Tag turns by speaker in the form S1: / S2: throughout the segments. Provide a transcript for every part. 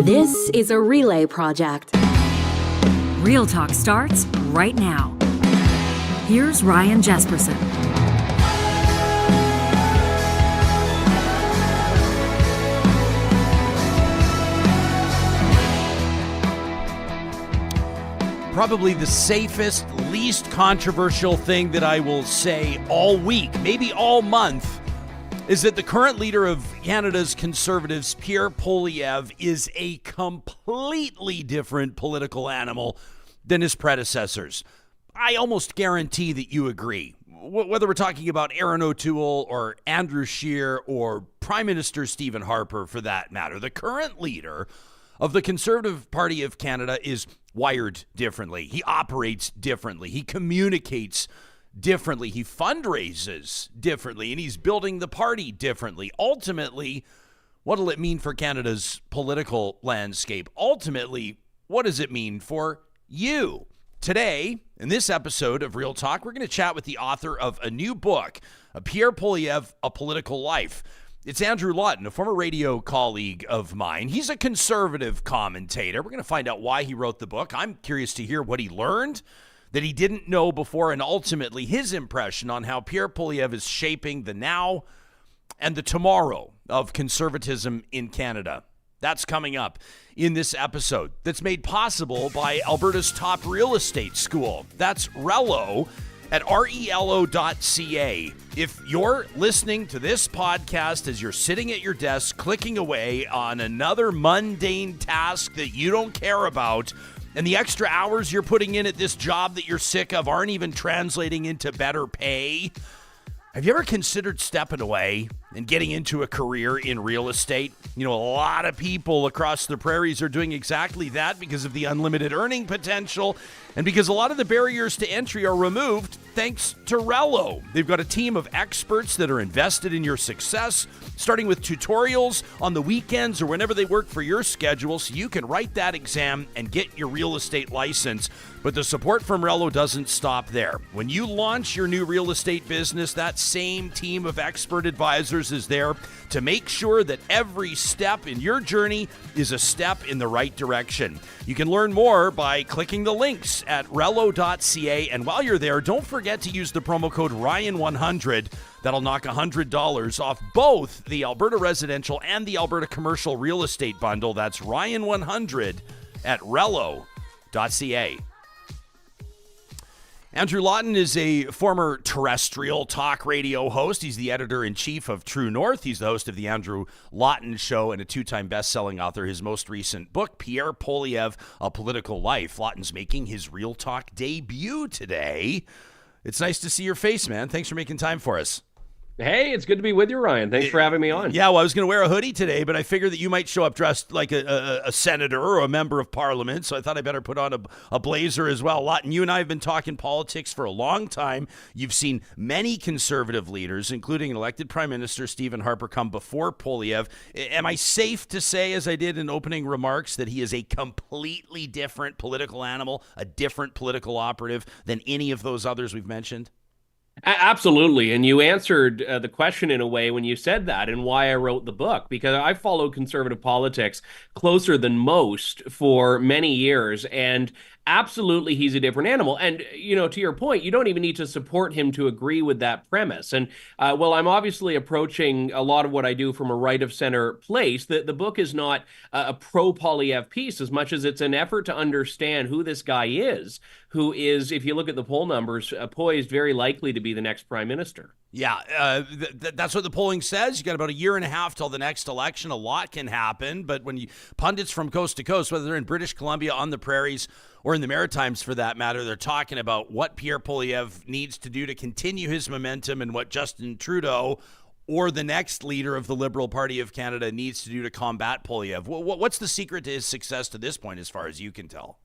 S1: This is a relay project.
S2: Real Talk starts right now. Here's Ryan Jesperson.
S3: Probably the safest, least controversial thing that I will say all week, maybe all month, is that the current leader of Canada's Conservatives, Pierre Poilievre, is a completely different political animal than his predecessors. I almost guarantee that you agree. Whether we're talking about Aaron O'Toole or Andrew Scheer or Prime Minister Stephen Harper, for that matter, the current leader of the Conservative Party of Canada is wired differently. He operates differently. He communicates differently. He fundraises differently, and he's building the party differently. Ultimately, what will it mean for Canada's political landscape? Ultimately, what does it mean for you? Today, in this episode of Real Talk, we're going to chat with the author of a new book, Pierre Poilievre, A Political Life. It's Andrew Lawton, a former radio colleague of mine. He's a conservative commentator. We're going to find out why he wrote the book. I'm curious to hear what he learned that he didn't know before, and ultimately his impression on how Pierre Poilievre is shaping the now and the tomorrow of conservatism in Canada. That's coming up in this episode that's made possible by Alberta's top real estate school. That's Relo at relo.ca. If you're listening to this podcast as you're sitting at your desk clicking away on another mundane task that you don't care about, and the extra hours you're putting in at this job that you're sick of aren't even translating into better pay, have you ever considered stepping away and getting into a career in real estate? You know, a lot of people across the prairies are doing exactly that because of the unlimited earning potential and because a lot of the barriers to entry are removed thanks to Relo. They've got a team of experts that are invested in your success, starting with tutorials on the weekends or whenever they work for your schedule so you can write that exam and get your real estate license. But the support from Relo doesn't stop there. When you launch your new real estate business, that same team of expert advisors is there to make sure that every step in your journey is a step in the right direction. You can learn more by clicking the links at relo.ca, and while you're there, don't forget to use the promo code Ryan100. That'll knock $100 off both the Alberta residential and the Alberta commercial real estate bundle. That's Ryan100 at relo.ca. Andrew Lawton is a former terrestrial talk radio host. He's the editor-in-chief of True North. He's the host of the Andrew Lawton Show and a two-time best-selling author. His most recent book, Pierre Poilievre, A Political Life. Lawton's making his Real Talk debut today. It's nice to see your face, man. Thanks for making time for us.
S4: Hey, it's good to be with you, Ryan. Thanks for having me on.
S3: Yeah, well, I was going to wear a hoodie today, but I figured that you might show up dressed like a senator or a member of parliament, so I thought I better put on a blazer as well. Lawton, you and I have been talking politics for a long time. You've seen many conservative leaders, including elected Prime Minister Stephen Harper, come before Poilievre. Am I safe to say, as I did in opening remarks, that he is a completely different political animal, a different political operative than any of those others we've mentioned?
S4: Absolutely. And you answered the question in a way when you said that and why I wrote the book, because I followed conservative politics closer than most for many years. And absolutely, he's a different animal. And, you know, to your point, you don't even need to support him to agree with that premise. And well, I'm obviously approaching a lot of what I do from a right of center place. The book is not a pro-Poilievre piece as much as it's an effort to understand who this guy is, who is, if you look at the poll numbers, poised very likely to be the next prime minister.
S3: Yeah, that's what the polling says. You got about a year and a half till the next election. A lot can happen, but when you pundits from coast to coast, whether they're in British Columbia, on the prairies, or in the Maritimes for that matter, they're talking about what Pierre Poilievre needs to do to continue his momentum and what Justin Trudeau or the next leader of the Liberal Party of Canada needs to do to combat Poilievre. What's the secret to his success to this point, as far as you can tell?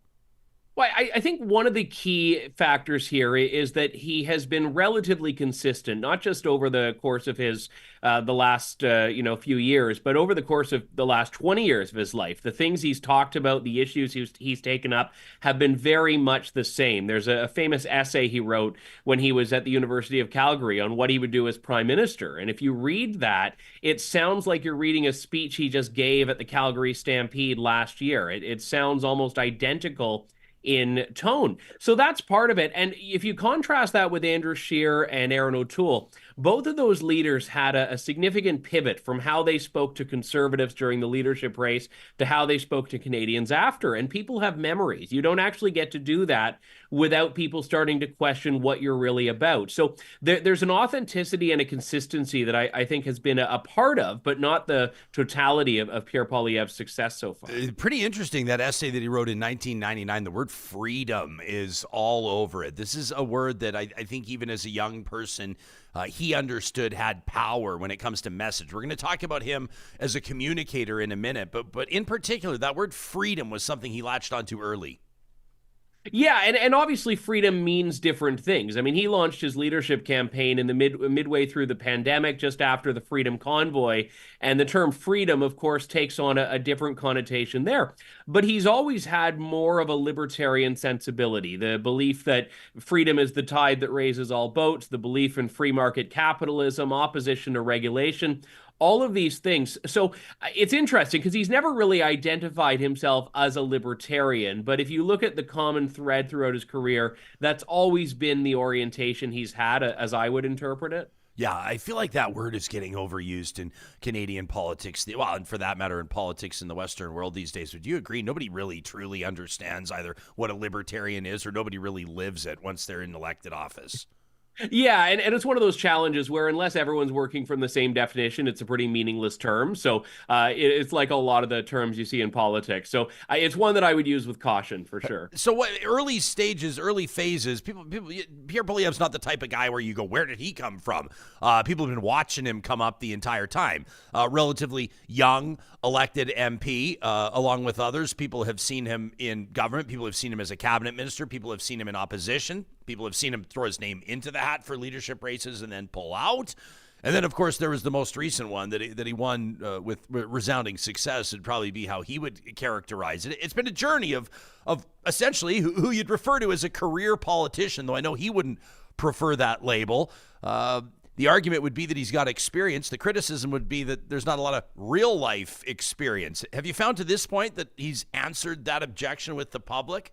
S4: Well, I think one of the key factors here is that he has been relatively consistent, not just over the course of his the last few years, but over the course of the last 20 years of his life. The things he's talked about, the issues he's taken up, have been very much the same. There's a famous essay he wrote when he was at the University of Calgary on what he would do as prime minister, and if you read that, it sounds like you're reading a speech he just gave at the Calgary Stampede last year. It sounds almost identical in tone. So that's part of it. And if you contrast that with Andrew Scheer and Aaron O'Toole, both of those leaders had a significant pivot from how they spoke to conservatives during the leadership race to how they spoke to Canadians after. And people have memories. You don't actually get to do that without people starting to question what you're really about. So there's an authenticity and a consistency that I think has been a part of, but not the totality of Pierre Poilievre's success so far.
S3: Pretty interesting, that essay that he wrote in 1999. The word freedom is all over it. This is a word that I think even as a young person, he understood had power when it comes to message. We're going to talk about him as a communicator in a minute, but in particular, that word freedom was something he latched onto early.
S4: Yeah, and obviously freedom means different things. I mean, he launched his leadership campaign in the midway through the pandemic, just after the Freedom Convoy, and the term freedom, of course, takes on a different connotation there. But he's always had more of a libertarian sensibility, the belief that freedom is the tide that raises all boats, the belief in free market capitalism, opposition to regulation, all of these things. So it's interesting because he's never really identified himself as a libertarian. But if you look at the common thread throughout his career, that's always been the orientation he's had, as I would interpret it.
S3: Yeah, I feel like that word is getting overused in Canadian politics. Well, and for that matter, in politics in the Western world these days. Would you agree? Nobody really truly understands either what a libertarian is, or nobody really lives it once they're in elected office.
S4: Yeah, and it's one of those challenges where unless everyone's working from the same definition, it's a pretty meaningless term. So it's like a lot of the terms you see in politics. So it's one that I would use with caution for sure.
S3: So what early stages, early phases, people Pierre Poilievre's not the type of guy where you go, where did he come from? People have been watching him come up the entire time. Relatively young, elected MP, along with others. People have seen him in government. People have seen him as a cabinet minister. People have seen him in opposition. People have seen him throw his name into the hat for leadership races and then pull out. And then, of course, there was the most recent one that he won with resounding success. It'd probably be how he would characterize it. It's been a journey of essentially who you'd refer to as a career politician, though I know he wouldn't prefer that label. The argument would be that he's got experience. The criticism would be that there's not a lot of real life experience. Have you found to this point that he's answered that objection with the public?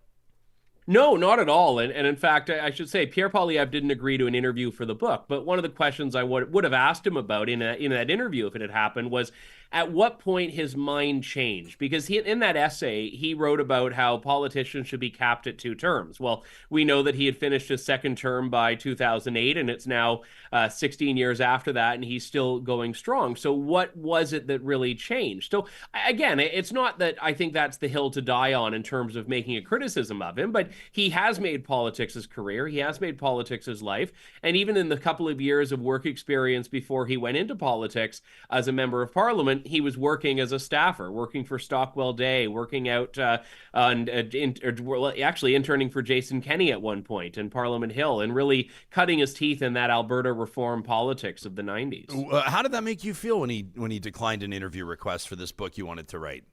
S4: No, not at all. And in fact, I should say Pierre Poilievre didn't agree to an interview for the book. But one of the questions I would have asked him about in that interview, if it had happened, was at what point his mind changed. Because in that essay, he wrote about how politicians should be capped at 2 terms. Well, we know that he had finished his second term by 2008, and it's now 16 years after that, and he's still going strong. So what was it that really changed? So again, it's not that I think that's the hill to die on in terms of making a criticism of him, but he has made politics his career. He has made politics his life. And even in the couple of years of work experience before he went into politics as a member of parliament, he was working as a staffer, working for Stockwell Day, working out actually interning for Jason Kenney at one point in Parliament Hill, and really cutting his teeth in that Alberta reform politics of the 90s.
S3: How did that make you feel when he declined an interview request for this book you wanted to write?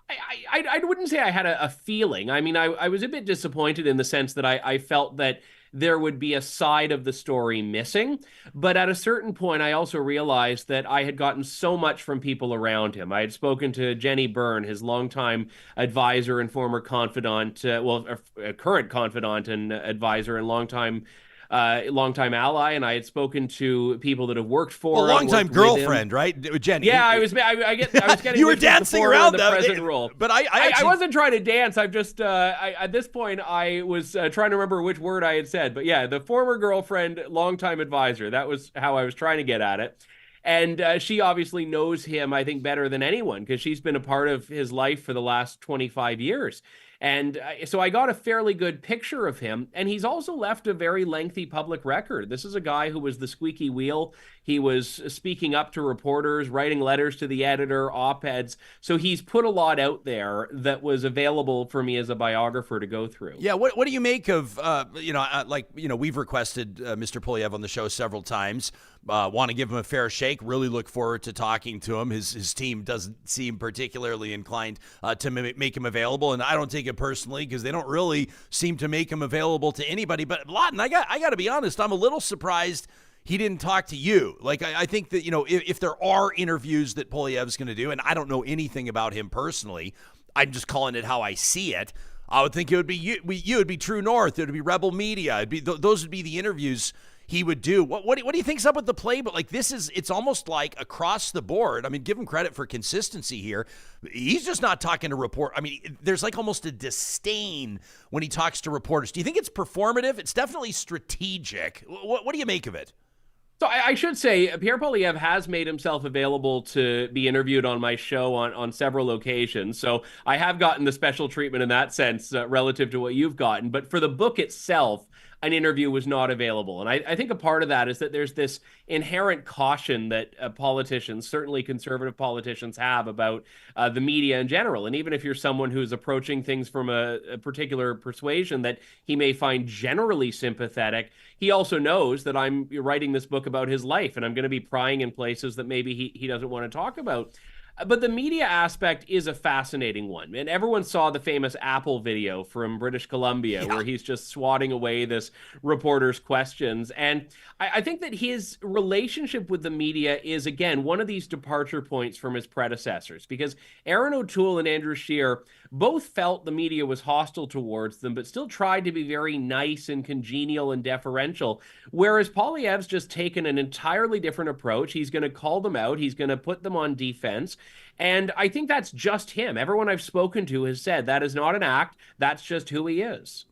S4: I wouldn't say I had a feeling. I mean, I was a bit disappointed in the sense that I felt that there would be a side of the story missing. But at a certain point, I also realized that I had gotten so much from people around him. I had spoken to Jenny Byrne, his longtime advisor and former confidant, a current confidant and advisor and longtime ally, and I had spoken to people that have worked for
S3: longtime girlfriend, right, Jenny?
S4: Yeah, I was getting
S3: you were dancing around
S4: the present role,
S3: but I
S4: wasn't trying to dance. I'm just at this point I was trying to remember which word I had said, but yeah, the former girlfriend, longtime advisor. That was how I was trying to get at it. And she obviously knows him, I think, better than anyone because she's been a part of his life for the last 25 years. And so I got a fairly good picture of him. And he's also left a very lengthy public record. This is a guy who was the squeaky wheel. He was speaking up to reporters, writing letters to the editor, op-eds. So he's put a lot out there that was available for me as a biographer to go through.
S3: Yeah, what do you make of, we've requested Mr. Poilievre on the show several times, want to give him a fair shake, really look forward to talking to him. His team doesn't seem particularly inclined to make him available, and I don't take it personally because they don't really seem to make him available to anybody. But Lawton, I got to be honest, I'm a little surprised he didn't talk to you. Like, I think that, if there are interviews that Poilievre's going to do, and I don't know anything about him personally, I'm just calling it how I see it, I would think it would be you. It would be True North. It would be Rebel Media. Those would be the interviews he would do. What do you think's up with the playbook? Like, it's almost like across the board. I mean, give him credit for consistency here. He's just not talking to report. I mean, there's like almost a disdain when he talks to reporters. Do you think it's performative? It's definitely strategic. What do you make of it?
S4: So I should say Pierre Poilievre has made himself available to be interviewed on my show on several occasions. So I have gotten the special treatment in that sense relative to what you've gotten. But for the book itself, an interview was not available. And I think a part of that is that there's this inherent caution that politicians, certainly conservative politicians, have about the media in general. And even if you're someone who's approaching things from a particular persuasion that he may find generally sympathetic, he also knows that I'm writing this book about his life, and I'm going to be prying in places that maybe he doesn't want to talk about. But the media aspect is a fascinating one. And everyone saw the famous Apple video from British Columbia, where he's just swatting away this reporter's questions. And I think that his relationship with the media is, again, one of these departure points from his predecessors, because Erin O'Toole and Andrew Scheer both felt the media was hostile towards them, but still tried to be very nice and congenial and deferential. Whereas Poilievre's just taken an entirely different approach. He's going to call them out. He's going to put them on defense. And I think that's just him. Everyone I've spoken to has said that is not an act. That's just who he is.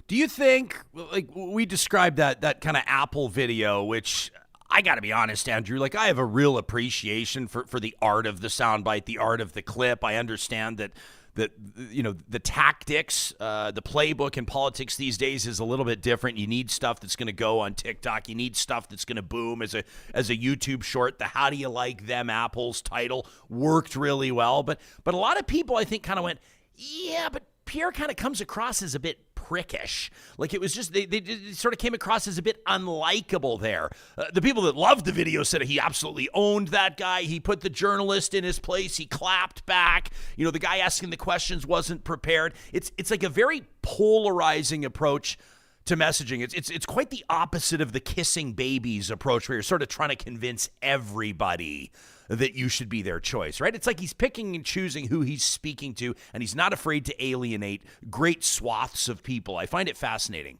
S3: Do you think, like we described that kind of Apple video, which I got to be honest, Andrew, like I have a real appreciation for the art of the soundbite, the art of the clip. I understand that the tactics, the playbook in politics these days is a little bit different. You need stuff that's going to go on TikTok. You need stuff that's going to boom as a YouTube short. The "How do you like them apples" title worked really well, but a lot of people I think kind of went, yeah, but Pierre kind of comes across as a bit prickish. Like it was just, they sort of came across as a bit unlikable there. The people that loved the video said he absolutely owned that guy. He put the journalist in his place. He clapped back. The guy asking the questions wasn't prepared. It's like a very polarizing approach to messaging. It's quite the opposite of the kissing babies approach, where you're sort of trying to convince everybody that you should be their choice, right? It's like he's picking and choosing who he's speaking to, and he's not afraid to alienate great swaths of people. I find it fascinating.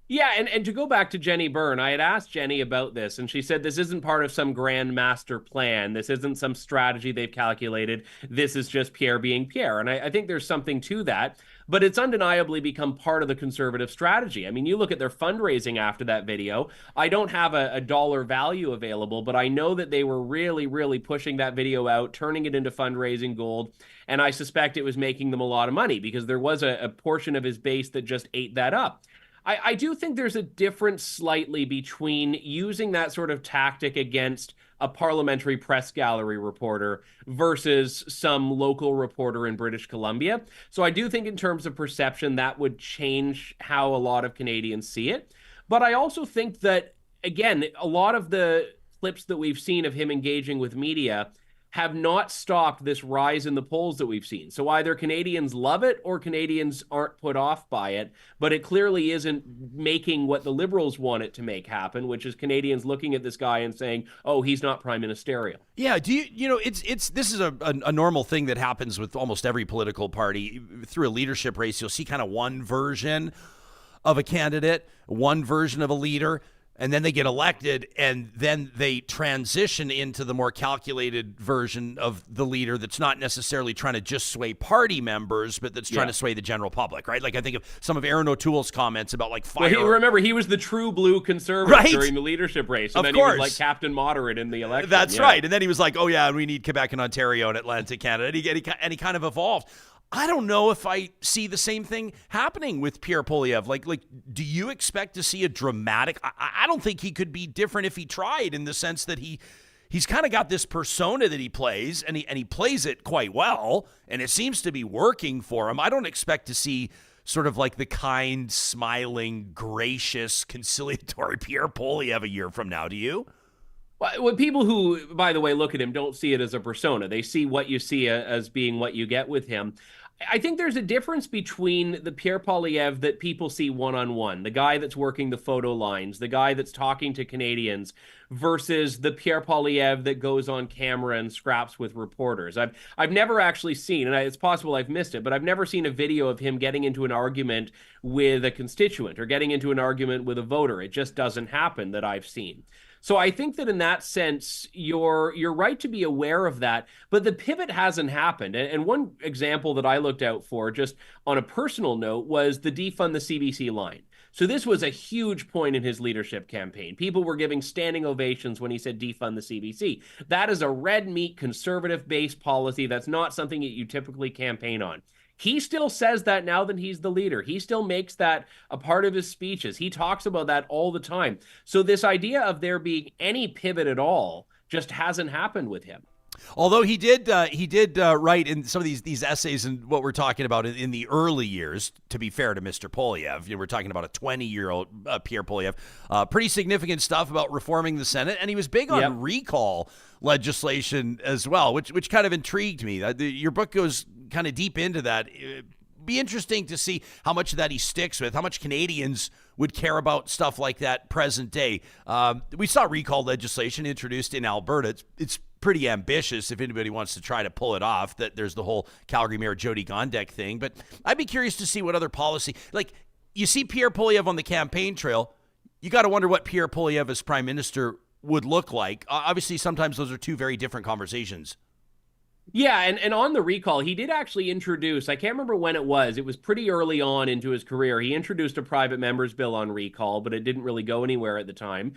S4: Yeah, and to go back to Jenny Byrne, I had asked Jenny about this, and she said this isn't part of some grand master plan. This isn't some strategy they've calculated. This is just Pierre being Pierre. And I think there's something to that, but it's undeniably become part of the conservative strategy. I mean, you look at their fundraising after that video. I don't have a dollar value available, but I know that they were really, really pushing that video out, turning it into fundraising gold. And I suspect it was making them a lot of money because there was a portion of his base that just ate that up. I do think there's a difference slightly between using that sort of tactic against a parliamentary press gallery reporter versus some local reporter in British Columbia. So I do think in terms of perception, that would change how a lot of Canadians see it. But I also think that, again, a lot of the clips that we've seen of him engaging with media have not stopped this rise in the polls that we've seen. So either Canadians love it or Canadians aren't put off by it, but it clearly isn't making what the Liberals want it to make happen, which is Canadians looking at this guy and saying, oh, he's not prime ministerial.
S3: Yeah, this is a normal thing that happens with almost every political party. Through a leadership race, you'll see kind of one version of a candidate, one version of a leader, and then they get elected, and then they transition into the more calculated version of the leader that's not necessarily trying to just sway party members, but that's trying to sway the general public, right? Like I think of some of Erin O'Toole's comments about like fire.
S4: Well, remember, he was the true blue conservative during the leadership race, and then he was like Captain Moderate in the election.
S3: That's right. And then he was like, oh yeah, we need Quebec and Ontario and Atlantic Canada, and he kind of evolved. I don't know if I see the same thing happening with Pierre Poilievre. Like, do you expect to see a dramatic? I don't think he could be different if he tried, in the sense that he's kind of got this persona that he plays, and he plays it quite well, and it seems to be working for him. I don't expect to see sort of like the kind, smiling, gracious, conciliatory Pierre Poilievre a year from now. Do you?
S4: Well, people who, by the way, look at him don't see it as a persona. They see what you see as being what you get with him. I think there's a difference between the Pierre Poilievre that people see one-on-one, the guy that's working the photo lines, the guy that's talking to Canadians, versus the Pierre Poilievre that goes on camera and scraps with reporters. I've never actually seen, and it's possible I've missed it, but I've never seen a video of him getting into an argument with a constituent or getting into an argument with a voter. It just doesn't happen that I've seen. So I think that in that sense, you're right to be aware of that, but the pivot hasn't happened. And one example that I looked out for, just on a personal note, was the defund the CBC line. So this was a huge point in his leadership campaign. People were giving standing ovations when he said defund the CBC. That is a red meat, conservative-based policy. That's not something that you typically campaign on. He still says that now that he's the leader. He still makes that a part of his speeches. He talks about that all the time. So this idea of there being any pivot at all just hasn't happened with him.
S3: Although he did write in some of these essays and what we're talking about in the early years, to be fair to Mr. Poilievre, we're talking about a 20-year-old Pierre Poilievre, pretty significant stuff about reforming the Senate, and he was big on recall legislation as well, which kind of intrigued me. Your book goes kind of deep into that. It'd be interesting to see how much of that he sticks with, how much Canadians would care about stuff like that present day. We saw recall legislation introduced in Alberta. It's pretty ambitious if anybody wants to try to pull it off. That there's the whole Calgary Mayor Jody Gondek thing. But I'd be curious to see what other policy, like you see Pierre Poilievre on the campaign trail, you got to wonder what Pierre Poilievre as prime minister would look like. Obviously, sometimes those are two very different conversations.
S4: Yeah, and on the recall, he did actually introduce, I can't remember when it was pretty early on into his career, he introduced a private member's bill on recall, but it didn't really go anywhere at the time.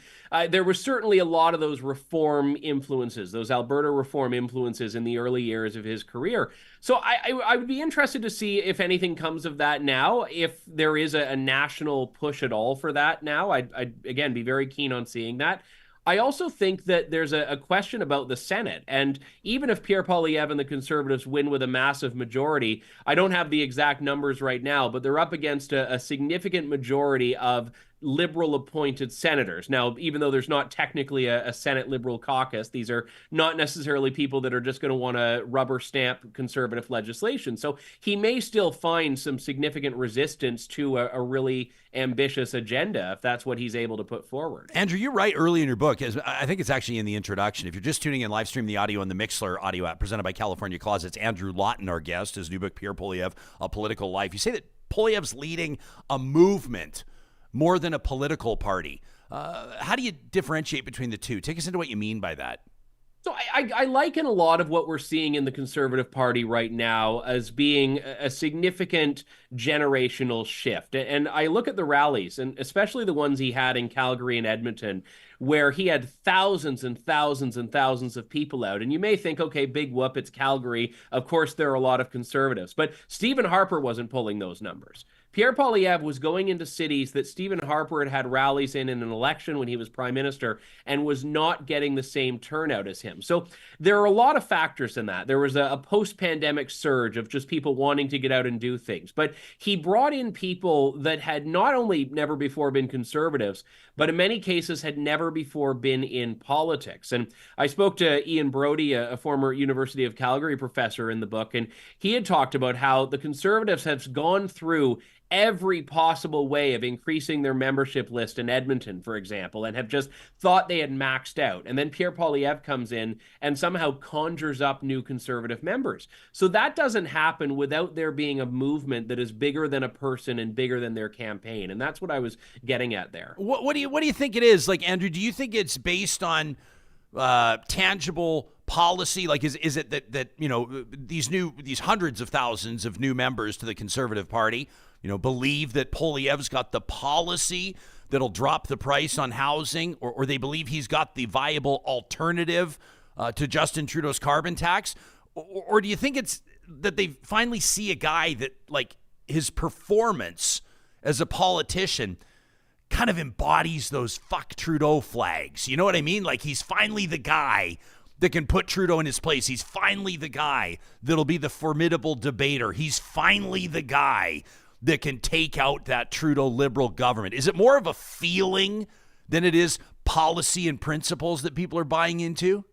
S4: There was certainly a lot of those reform influences, those Alberta reform influences in the early years of his career. So I would be interested to see if anything comes of that now, if there is a national push at all for that now. I'd again, be very keen on seeing that. I also think that there's a question about the Senate. And even if Pierre Poilievre and the Conservatives win with a massive majority, I don't have the exact numbers right now, but they're up against a significant majority of Liberal-appointed senators. Now, even though there's not technically a Senate Liberal caucus, these are not necessarily people that are just going to want to rubber stamp conservative legislation. So he may still find some significant resistance to a really ambitious agenda if that's what he's able to put forward.
S3: Andrew, you're right early in your book. I think it's actually in the introduction. If you're just tuning in, live stream the audio on the Mixlr audio app presented by California Closets. Andrew Lawton, our guest, his new book, Pierre Poilievre, A Political Life. You say that Poilievre's leading a movement more than a political party. How do you differentiate between the two? Take us into what you mean by that.
S4: So I liken a lot of what we're seeing in the Conservative Party right now as being a significant generational shift. And I look at the rallies, and especially the ones he had in Calgary and Edmonton, where he had thousands and thousands and thousands of people out. And you may think, okay, big whoop, it's Calgary. Of course, there are a lot of Conservatives. But Stephen Harper wasn't pulling those numbers. Pierre Poilievre was going into cities that Stephen Harper had rallies in an election when he was prime minister and was not getting the same turnout as him. So there are a lot of factors in that. There was a post-pandemic surge of just people wanting to get out and do things. But he brought in people that had not only never before been conservatives, but in many cases had never before been in politics. And I spoke to Ian Brody, a former University of Calgary professor in the book, and he had talked about how the Conservatives have gone through every possible way of increasing their membership list in Edmonton, for example, and have just thought they had maxed out. And then Pierre Poilievre comes in and somehow conjures up new Conservative members. So that doesn't happen without there being a movement that is bigger than a person and bigger than their campaign. And that's what I was getting at there.
S3: What do you think it is? Like, Andrew, do you think it's based on tangible policy? Like, is it that you know, these hundreds of thousands of new members to the Conservative Party, you know, believe that Poilievre's got the policy that'll drop the price on housing, or they believe he's got the viable alternative to Justin Trudeau's carbon tax? Or do you think it's that they finally see a guy that, like, his performance as a politician kind of embodies those fuck Trudeau flags. You know what I mean? Like, he's finally the guy that can put Trudeau in his place. He's finally the guy that'll be the formidable debater. He's finally the guy that can take out that Trudeau Liberal government. Is it more of a feeling than it is policy and principles that people are buying into?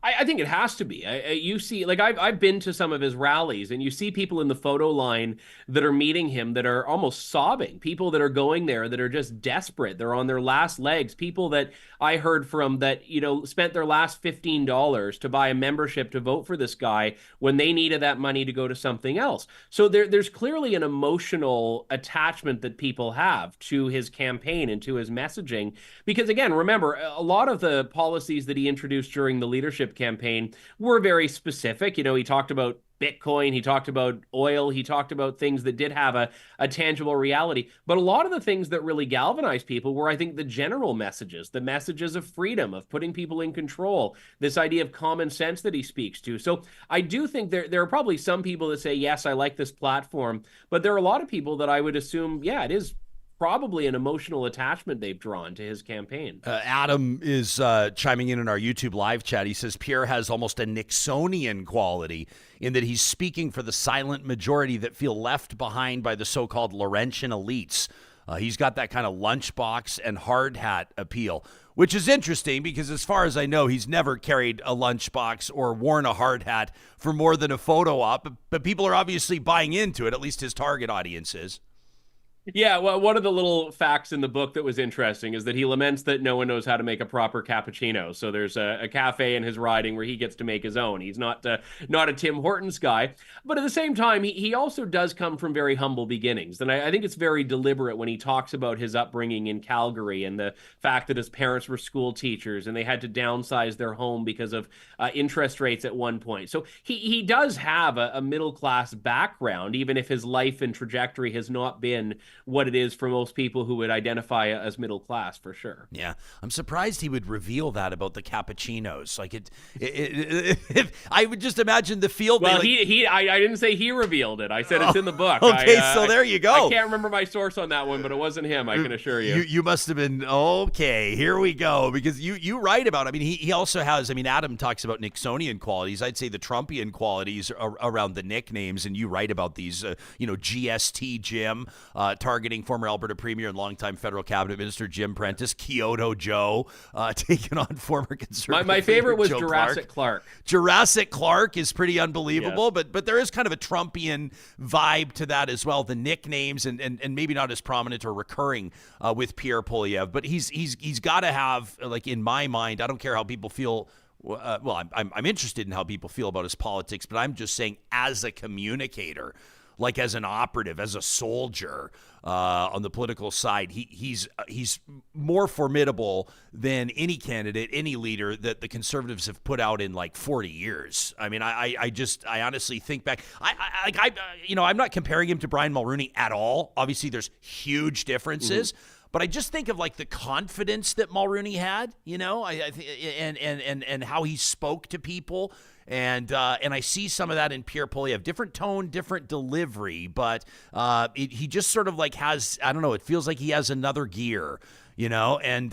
S4: I think it has to be. You see, like, I've been to some of his rallies, and you see people in the photo line that are meeting him that are almost sobbing. People that are going there that are just desperate. They're on their last legs. People that I heard from that, you know, spent their last $15 to buy a membership to vote for this guy when they needed that money to go to something else. So there's clearly an emotional attachment that people have to his campaign and to his messaging. Because, again, remember, a lot of the policies that he introduced during the leadership campaign were very specific. You know, he talked about Bitcoin, he talked about oil, he talked about things that did have a tangible reality. But a lot of the things that really galvanized people were, I think, the general messages, the messages of freedom, of putting people in control, this idea of common sense that he speaks to. So I do think there are probably some people that say, yes, I like this platform, but there are a lot of people that I would assume, yeah, it is probably an emotional attachment they've drawn to his campaign.
S3: Adam is chiming in our YouTube live chat. He says Pierre has almost a Nixonian quality in that he's speaking for the silent majority that feel left behind by the so-called Laurentian elites. He's got that kind of lunchbox and hard hat appeal, which is interesting because as far as I know, he's never carried a lunchbox or worn a hard hat for more than a photo op, but people are obviously buying into it, at least his target audience is.
S4: Yeah, well, one of the little facts in the book that was interesting is that he laments that no one knows how to make a proper cappuccino. So there's a cafe in his riding where he gets to make his own. He's not a Tim Hortons guy. But at the same time, he also does come from very humble beginnings. And I think it's very deliberate when he talks about his upbringing in Calgary and the fact that his parents were school teachers and they had to downsize their home because of interest rates at one point. So he does have a middle-class background, even if his life and trajectory has not been what it is for most people who would identify as middle class, for sure.
S3: Yeah, I'm surprised he would reveal that about the cappuccinos. Like I would just imagine the field.
S4: Well, I didn't say he revealed it. I said it's in the book.
S3: Okay, so there you go.
S4: I can't remember my source on that one, but it wasn't him. I can assure you.
S3: You must have been okay. Here we go, because you write about. I mean, he also has. I mean, Adam talks about Nixonian qualities. I'd say the Trumpian qualities around the nicknames, and you write about these. GST Jim. Targeting former Alberta Premier and longtime federal cabinet minister Jim Prentice, Kyoto Joe, taking on former conservative.
S4: My favorite was
S3: Joe
S4: Jurassic Clark.
S3: Jurassic Clark is pretty unbelievable,
S4: yes.
S3: but there is kind of a Trumpian vibe to that as well. The nicknames and maybe not as prominent or recurring with Pierre Poilievre, but he's got to have, like, in my mind, I don't care how people feel. Well, I'm interested in how people feel about his politics, but I'm just saying as a communicator. Like as an operative, as a soldier on the political side, he's more formidable than any candidate, any leader that the Conservatives have put out in like 40 years. I mean, I honestly think back. I'm not comparing him to Brian Mulroney at all. Obviously, there's huge differences. Mm-hmm. But I just think of like the confidence that Mulroney had, and how he spoke to people. And I see some of that in Pierre Poilievre. Different tone, different delivery, but he just sort of like has, I don't know, it feels like he has another gear, and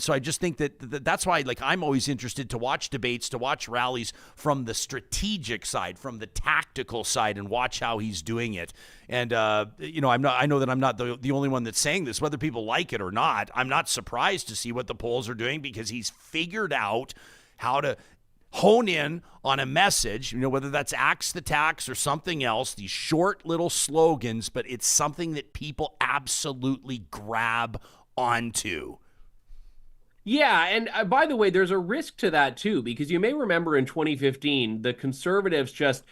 S3: so I just think that's why, like, I'm always interested to watch debates, to watch rallies from the strategic side, from the tactical side, and watch how he's doing it. And I know that I'm not the only one that's saying this, whether people like it or not. I'm not surprised to see what the polls are doing because he's figured out how to hone in on a message, whether that's axe the tax or something else, these short little slogans, but it's something that people absolutely grab onto.
S4: Yeah, and by the way, there's a risk to that too, because you may remember in 2015, the Conservatives just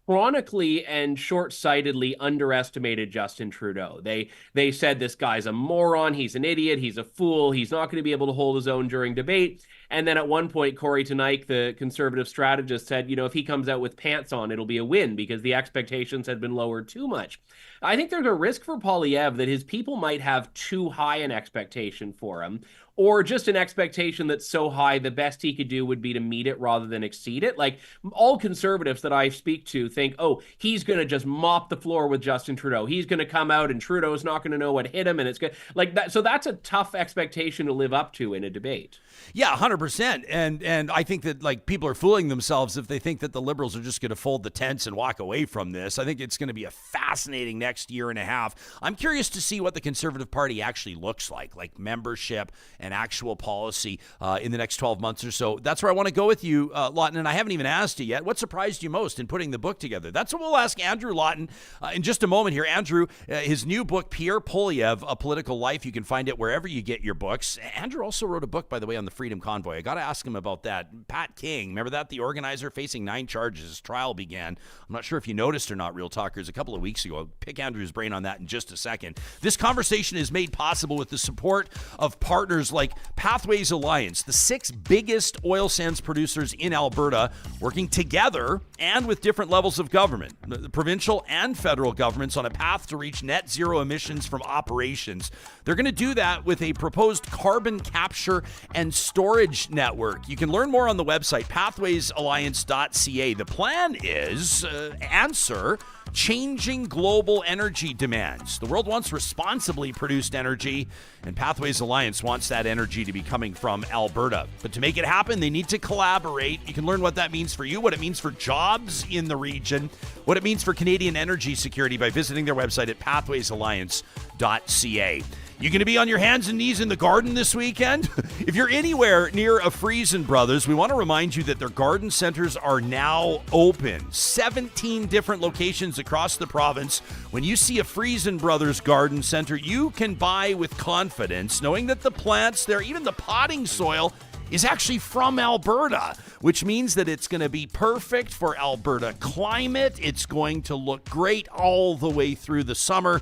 S4: chronically and short-sightedly underestimated Justin Trudeau. They said this guy's a moron, he's an idiot, he's a fool, he's not going to be able to hold his own during debate. And then at one point, Corey Tenike, the conservative strategist, said, if he comes out with pants on, it'll be a win because the expectations had been lowered too much. I think there's a risk for Poilievre that his people might have too high an expectation for him, or just an expectation that's so high the best he could do would be to meet it rather than exceed it. Like, all conservatives that I speak to think, oh, he's going to just mop the floor with Justin Trudeau. He's going to come out and Trudeau's not going to know what hit him, and it's good. Like that. So that's a tough expectation to live up to in a debate.
S3: Yeah, 100%. And I think that like people are fooling themselves if they think that the Liberals are just going to fold the tents and walk away from this. I think it's going to be a fascinating next year and a half. I'm curious to see what the Conservative Party actually looks like membership and actual policy in the next 12 months or so. That's where I want to go with you, Lawton, and I haven't even asked you yet. What surprised you most in putting the book together? That's what we'll ask Andrew Lawton in just a moment here. Andrew, his new book, Pierre Poilievre, A Political Life. You can find it wherever you get your books. Andrew also wrote a book, by the way, on the Freedom Convoy. I got to ask him about that. Pat King, remember that? The organizer facing 9 charges. His trial began. I'm not sure if you noticed or not, Real Talkers, a couple of weeks ago. I'll pick Andrew's brain on that in just a second. This conversation is made possible with the support of partners like Pathways Alliance, the 6 biggest oil sands producers in Alberta, working together and with different levels of government, the provincial and federal governments, on a path to reach net zero emissions from operations. They're going to do that with a proposed carbon capture and storage network. You can learn more on the website, pathwaysalliance.ca. The plan is answer changing global energy demands. The world wants responsibly produced energy, and Pathways Alliance wants that energy to be coming from Alberta. But to make it happen, they need to collaborate. You can learn what that means for you, what it means for jobs in the region, what it means for Canadian energy security by visiting their website at pathwaysalliance.ca. You going to be on your hands and knees in the garden this weekend? If you're anywhere near a Friesen Brothers, we want to remind you that their garden centers are now open. 17 different locations across the province. When you see a Friesen Brothers garden center, you can buy with confidence, knowing that the plants there, even the potting soil, is actually from Alberta, which means that it's going to be perfect for Alberta climate. It's going to look great all the way through the summer.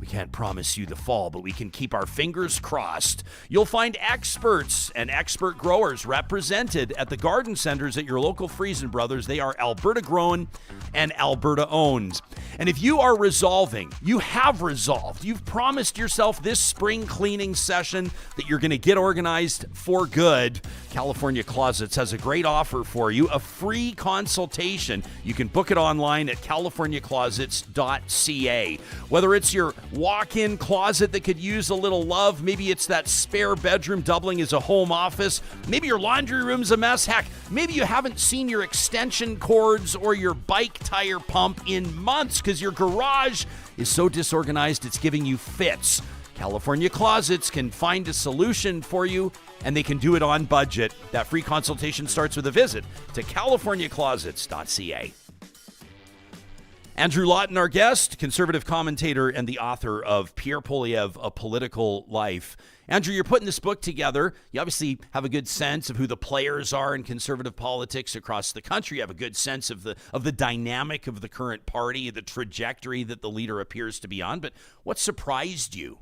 S3: We can't promise you the fall, but we can keep our fingers crossed. You'll find experts and expert growers represented at the garden centers at your local Friesen Brothers. They are Alberta grown and Alberta owned. And if you are resolving, you have resolved, you've promised yourself this spring cleaning session that you're going to get organized for good, California Closets has a great offer for you, a free consultation. You can book it online at californiaclosets.ca. Whether it's your walk-in closet that could use a little love, maybe it's that spare bedroom doubling as a home office, maybe your laundry room's a mess, heck, maybe you haven't seen your extension cords or your bike tire pump in months because your garage is so disorganized it's giving you fits. California Closets can find a solution for you, and they can do it on budget. That free consultation starts with a visit to californiaclosets.ca. Andrew Lawton, our guest, conservative commentator and the author of Pierre Poilievre, A Political Life. Andrew, you're putting this book together. You obviously have a good sense of who the players are in conservative politics across the country. You have a good sense of the dynamic of the current party, the trajectory that the leader appears to be on. But what surprised you?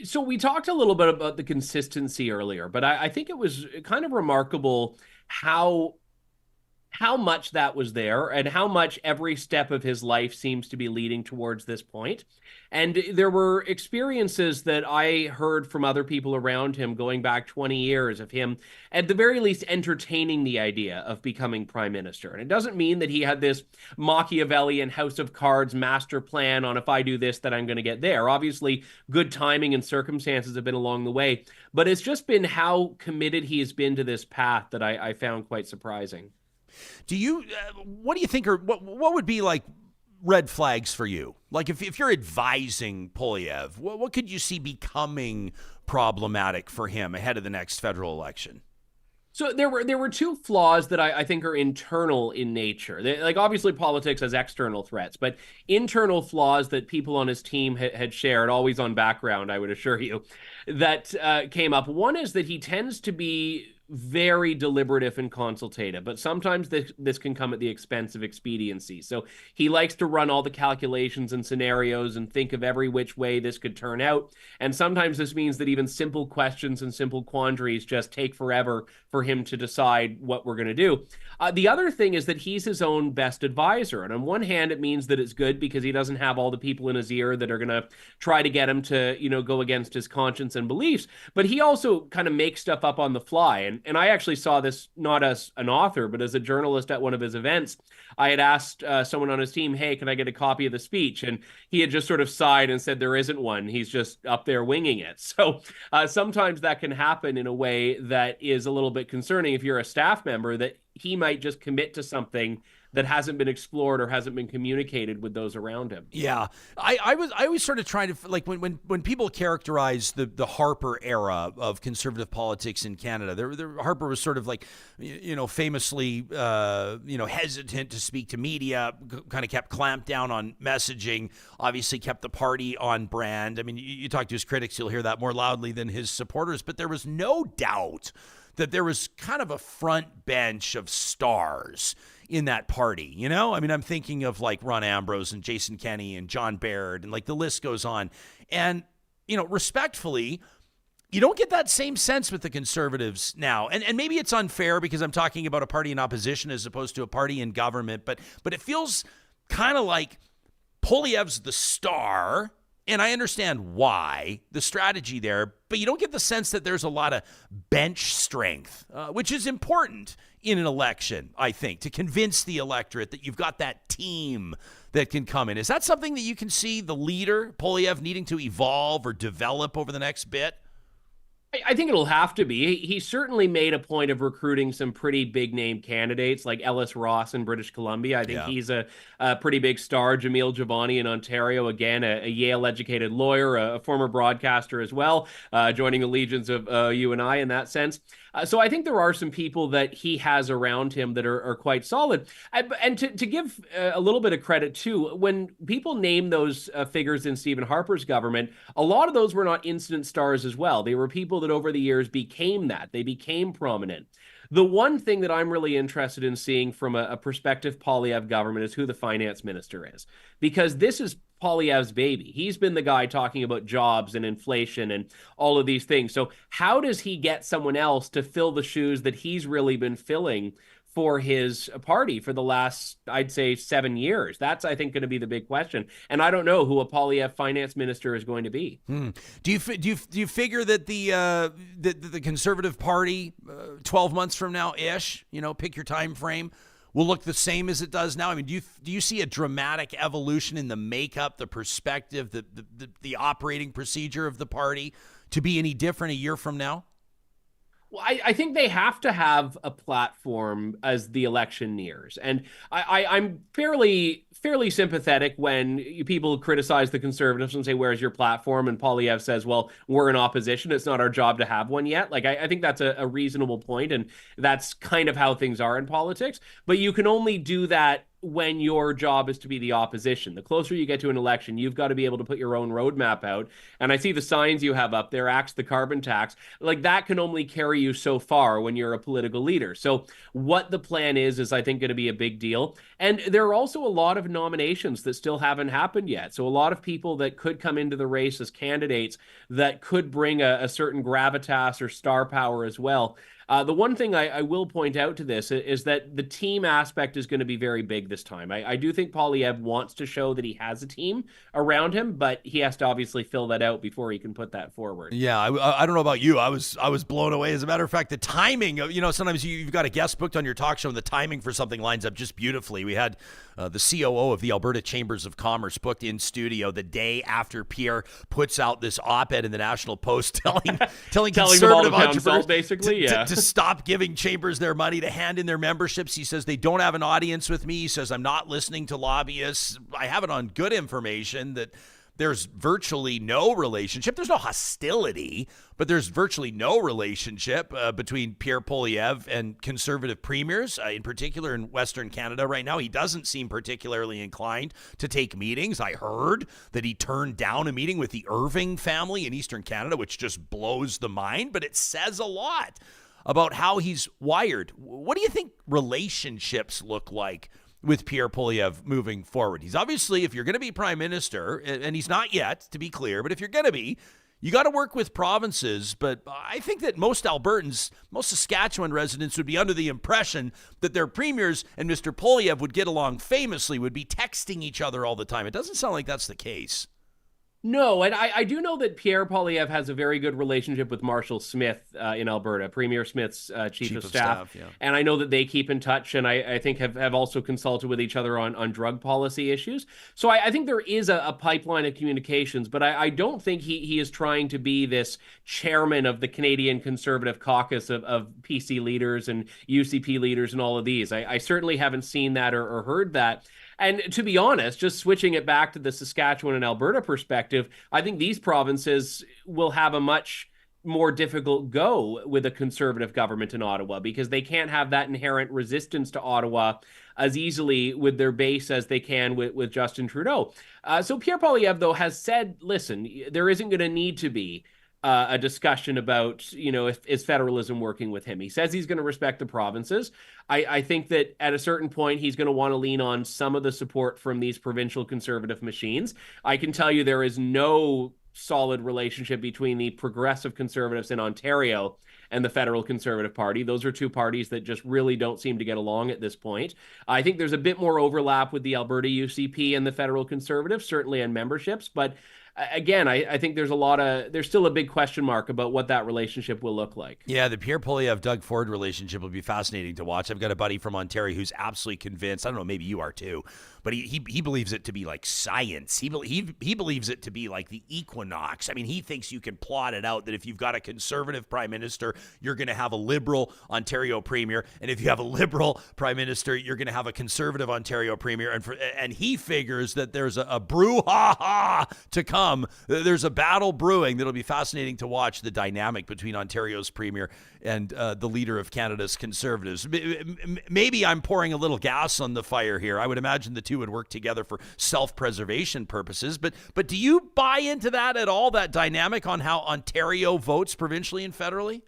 S4: So we talked a little bit about the consistency earlier, but I think it was kind of remarkable how much that was there and how much every step of his life seems to be leading towards this point. And there were experiences that I heard from other people around him going back 20 years of him, at the very least, entertaining the idea of becoming prime minister. And it doesn't mean that he had this Machiavellian House of Cards master plan on, if I do this, then I'm going to get there. Obviously, good timing and circumstances have been along the way, but it's just been how committed he has been to this path that I found quite surprising.
S3: What do you think, or what would be like red flags for you? Like if you're advising Poilievre, what could you see becoming problematic for him ahead of the next federal election?
S4: So there were 2 flaws that I think are internal in nature. Like, obviously politics has external threats, but internal flaws that people on his team had shared, always on background, I would assure you, that came up. One is that he tends to be very deliberative and consultative, but sometimes this can come at the expense of expediency. So he likes to run all the calculations and scenarios and think of every which way this could turn out. And sometimes this means that even simple questions and simple quandaries just take forever for him to decide what we're going to do. The other thing is that he's his own best advisor. And on one hand, it means that it's good because he doesn't have all the people in his ear that are going to try to get him to, go against his conscience and beliefs. But he also kind of makes stuff up on the fly. And I actually saw this not as an author, but as a journalist at one of his events. I had asked someone on his team, hey, can I get a copy of the speech? And he had just sort of sighed and said, there isn't one. He's just up there winging it. So sometimes that can happen in a way that is a little bit concerning if you're a staff member, that he might just commit to something that hasn't been explored or hasn't been communicated with those around him.
S3: Yeah, I was sort of trying to, like, when people characterize the Harper era of conservative politics in Canada, Harper was sort of like, famously, hesitant to speak to media, kind of kept clamped down on messaging, obviously kept the party on brand. I mean, you talk to his critics, you'll hear that more loudly than his supporters, but there was no doubt that there was kind of a front bench of stars in that party, I mean, I'm thinking of like Ron Ambrose and Jason Kenney and John Baird, and like the list goes on. And, respectfully, you don't get that same sense with the Conservatives now. And maybe it's unfair because I'm talking about a party in opposition as opposed to a party in government, but it feels kind of like Poilievre's the star. And I understand why, the strategy there, but you don't get the sense that there's a lot of bench strength, which is important in an election, I think, to convince the electorate that you've got that team that can come in. Is that something that you can see the leader, Poilievre, needing to evolve or develop over the next bit?
S4: I think it'll have to be. He certainly made a point of recruiting some pretty big name candidates like Ellis Ross in British Columbia. I think he's a pretty big star. Jamil Javani in Ontario, again, a Yale educated lawyer, a former broadcaster as well, joining the legions of you and I in that sense. So I think there are some people that he has around him that are quite solid. And to give a little bit of credit too, when people name those figures in Stephen Harper's government, a lot of those were not instant stars as well. They were people that over the years became that. They became prominent. The one thing that I'm really interested in seeing from a prospective Poilievre government is who the finance minister is, because this is Poilievre's baby. He's been the guy talking about jobs and inflation and all of these things. So how does he get someone else to fill the shoes that he's really been filling for his party for the last, I'd say, 7 years? That's, I think, going to be the big question. And I don't know who a Poilievre finance minister is going to be.
S3: Do you figure that the Conservative Party 12 months from now ish, pick your time frame, will look the same as it does now? I mean, do you see a dramatic evolution in the makeup, the perspective, the operating procedure of the party to be any different a year from now?
S4: Well, I think they have to have a platform as the election nears. And I'm fairly sympathetic when people criticize the Conservatives and say, where's your platform? And Poilievre says, well, we're in opposition. It's not our job to have one yet. Like, I think that's a reasonable point, and that's kind of how things are in politics. But you can only do that when your job is to be the opposition. The closer you get to an election, you've got to be able to put your own roadmap out. And I see the signs you have up there, axe the carbon tax. Like, that can only carry you so far when you're a political leader. So what the plan is I think going to be a big deal. And there are also a lot of nominations that still haven't happened yet. So a lot of people that could come into the race as candidates that could bring a certain gravitas or star power as well. The one thing I will point out to this is that the team aspect is going to be very big this time. I do think Poilievre wants to show that he has a team around him, but he has to obviously fill that out before he can put that forward.
S3: Yeah, I don't know about you. I was blown away. As a matter of fact, the timing of, sometimes you've got a guest booked on your talk show and the timing for something lines up just beautifully. We had the COO of the Alberta Chambers of Commerce booked in studio the day after Pierre puts out this op-ed in the National Post telling conservative entrepreneurs
S4: basically,
S3: to stop giving chambers their money, to hand in their memberships. He says they don't have an audience with me. He says I'm not listening to lobbyists. I have it on good information that there's virtually no relationship. There's no hostility, but there's virtually no relationship between Pierre Poilievre and conservative premiers, in particular in Western Canada right now. He doesn't seem particularly inclined to take meetings. I heard that he turned down a meeting with the Irving family in Eastern Canada, which just blows the mind, but it says a lot about how he's wired. What do you think relationships look like with Pierre Poilievre moving forward? He's obviously, if you're going to be prime minister, and he's not yet, to be clear, but if you're going to be, you got to work with provinces. But I think that most Albertans, most Saskatchewan residents would be under the impression that their premiers and Mr. Poilievre would get along famously, would be texting each other all the time. It doesn't sound like that's the case.
S4: No, and I do know that Pierre Poilievre has a very good relationship with Marshall Smith in Alberta, Premier Smith's chief of staff. Yeah. And I know that they keep in touch, and I think have also consulted with each other on drug policy issues. So I think there is a pipeline of communications, but I don't think he is trying to be this chairman of the Canadian Conservative Caucus of PC leaders and UCP leaders and all of these. I certainly haven't seen that or heard that. And to be honest, just switching it back to the Saskatchewan and Alberta perspective, I think these provinces will have a much more difficult go with a Conservative government in Ottawa because they can't have that inherent resistance to Ottawa as easily with their base as they can with Justin Trudeau. So Pierre Poilievre, though, has said, listen, there isn't going to need to be a discussion about, is federalism working with him. He says he's going to respect the provinces. I think that at a certain point, he's going to want to lean on some of the support from these provincial Conservative machines. I can tell you there is no solid relationship between the progressive Conservatives in Ontario and the federal Conservative Party. Those are two parties that just really don't seem to get along at this point. I think there's a bit more overlap with the Alberta UCP and the federal Conservatives, certainly in memberships, but again, I think there's still a big question mark about what that relationship will look like.
S3: Yeah, the Pierre Poilievre-Doug Ford relationship will be fascinating to watch. I've got a buddy from Ontario who's absolutely convinced, I don't know, maybe you are too, but he believes it to be like science. He believes it to be like the equinox. I mean, he thinks you can plot it out that if you've got a Conservative prime minister, you're going to have a Liberal Ontario premier, and if you have a Liberal prime minister, you're going to have a Conservative Ontario premier, and he figures that there's a brouhaha to come. There's a battle brewing that'll be fascinating to watch, the dynamic between Ontario's premier and the leader of Canada's Conservatives. Maybe I'm pouring a little gas on the fire here. I would imagine the two would work together for self-preservation purposes. But do you buy into that at all, that dynamic on how Ontario votes provincially and federally?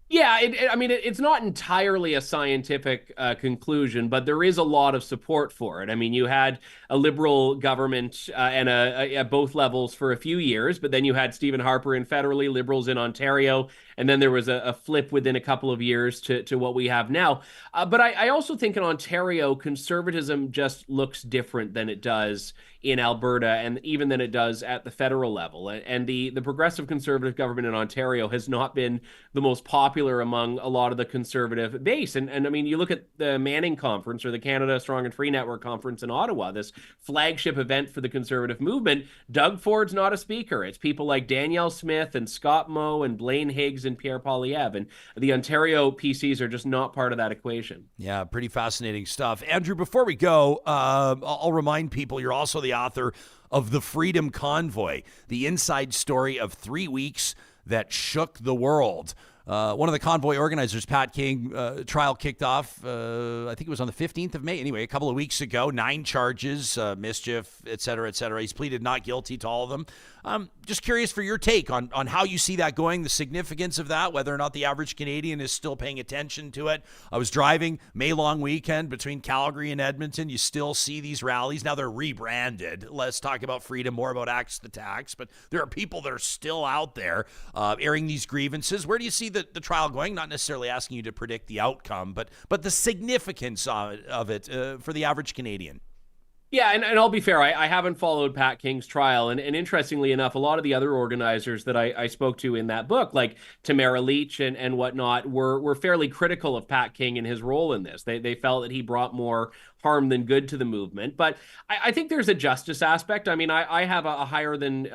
S4: Yeah, it's not entirely a scientific conclusion, but there is a lot of support for it. I mean, you had a Liberal government and at both levels for a few years, but then you had Stephen Harper in federally, Liberals in Ontario, and then there was a flip within a couple of years to what we have now. But I also think in Ontario, conservatism just looks different than it does in Alberta and even than it does at the federal level. And the progressive Conservative government in Ontario has not been the most popular among a lot of the Conservative base. And I mean, you look at the Manning Conference or the Canada Strong and Free Network Conference in Ottawa, this flagship event for the Conservative movement. Doug Ford's not a speaker. It's people like Danielle Smith and Scott Moe and Blaine Higgs and Pierre Poilievre. And the Ontario PCs are just not part of that equation.
S3: Yeah, pretty fascinating stuff. Andrew, before we go, I'll remind people you're also the author of The Freedom Convoy, the inside story of 3 weeks that shook the world. One of the convoy organizers, Pat King, trial kicked off, I think it was on the 15th of May. Anyway, a couple of weeks ago, 9 charges, mischief, et cetera, et cetera. He's pleaded not guilty to all of them. Just curious for your take on how you see that going, the significance of that, whether or not the average Canadian is still paying attention to it. I was driving May long weekend between Calgary and Edmonton. You still see these rallies. Now they're rebranded. Let's talk about freedom, more about Axe the Tax. But there are people that are still out there airing these grievances. Where do you see the trial going? Not necessarily asking you to predict the outcome, but the significance of it for the average Canadian.
S4: Yeah, and I'll be fair, I haven't followed Pat King's trial, and interestingly enough, a lot of the other organizers that I spoke to in that book, like Tamara Leach and whatnot, were fairly critical of Pat King and his role in this. They felt that he brought more harm than good to the movement, but I think there's a justice aspect. I mean, I have a higher than...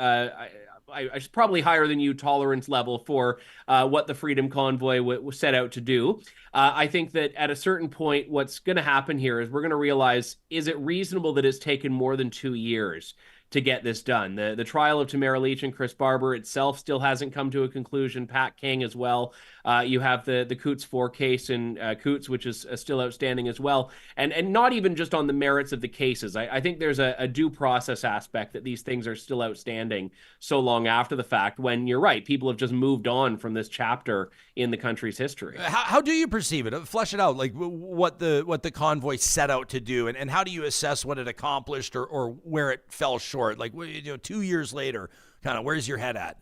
S4: I should probably higher than you tolerance level for what the Freedom Convoy was set out to do. I think that at a certain point, what's going to happen here is we're going to realize, is it reasonable that it's taken more than 2 years to get this done. The trial of Tamara Leach and Chris Barber itself still hasn't come to a conclusion. Pat King as well. You have the Coots 4 case in Coots, which is still outstanding as well. And not even just on the merits of the cases. I think there's a due process aspect that these things are still outstanding so long after the fact, when you're right, people have just moved on from this chapter in the country's history.
S3: How do you perceive it? Flesh it out, like what the convoy set out to do, and how do you assess what it accomplished or where it fell short? Like, 2 years later, kind of where's your head at?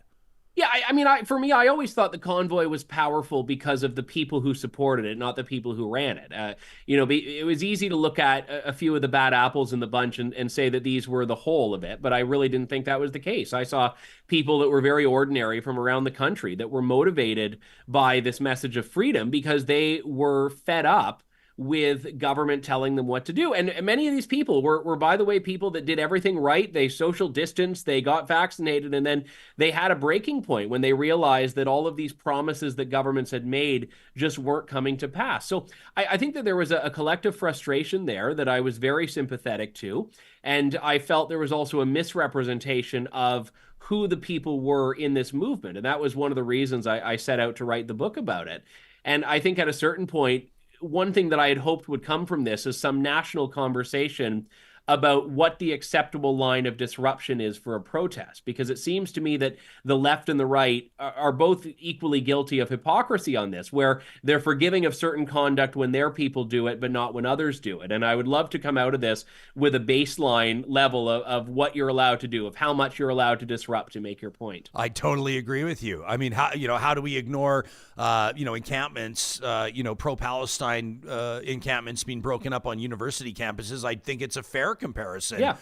S4: Yeah, for me, I always thought the convoy was powerful because of the people who supported it, not the people who ran it. It was easy to look at a few of the bad apples in the bunch and say that these were the whole of it, but I really didn't think that was the case. I saw people that were very ordinary from around the country that were motivated by this message of freedom because they were fed up with government telling them what to do. And many of these people were, by the way, people that did everything right. They social distanced, they got vaccinated, and then they had a breaking point when they realized that all of these promises that governments had made just weren't coming to pass. So I think that there was a collective frustration there that I was very sympathetic to. And I felt there was also a misrepresentation of who the people were in this movement. And that was one of the reasons I set out to write the book about it. And I think at a certain point, one thing that I had hoped would come from this is some national conversation about what the acceptable line of disruption is for a protest, because it seems to me that the left and the right are both equally guilty of hypocrisy on this, where they're forgiving of certain conduct when their people do it, but not when others do it. And I would love to come out of this with a baseline level of what you're allowed to do, of how much you're allowed to disrupt to make your point.
S3: I totally agree with you. I mean, how do we ignore, encampments, pro-Palestine encampments being broken up on university campuses? I think it's a fair comparison.
S4: Yeah.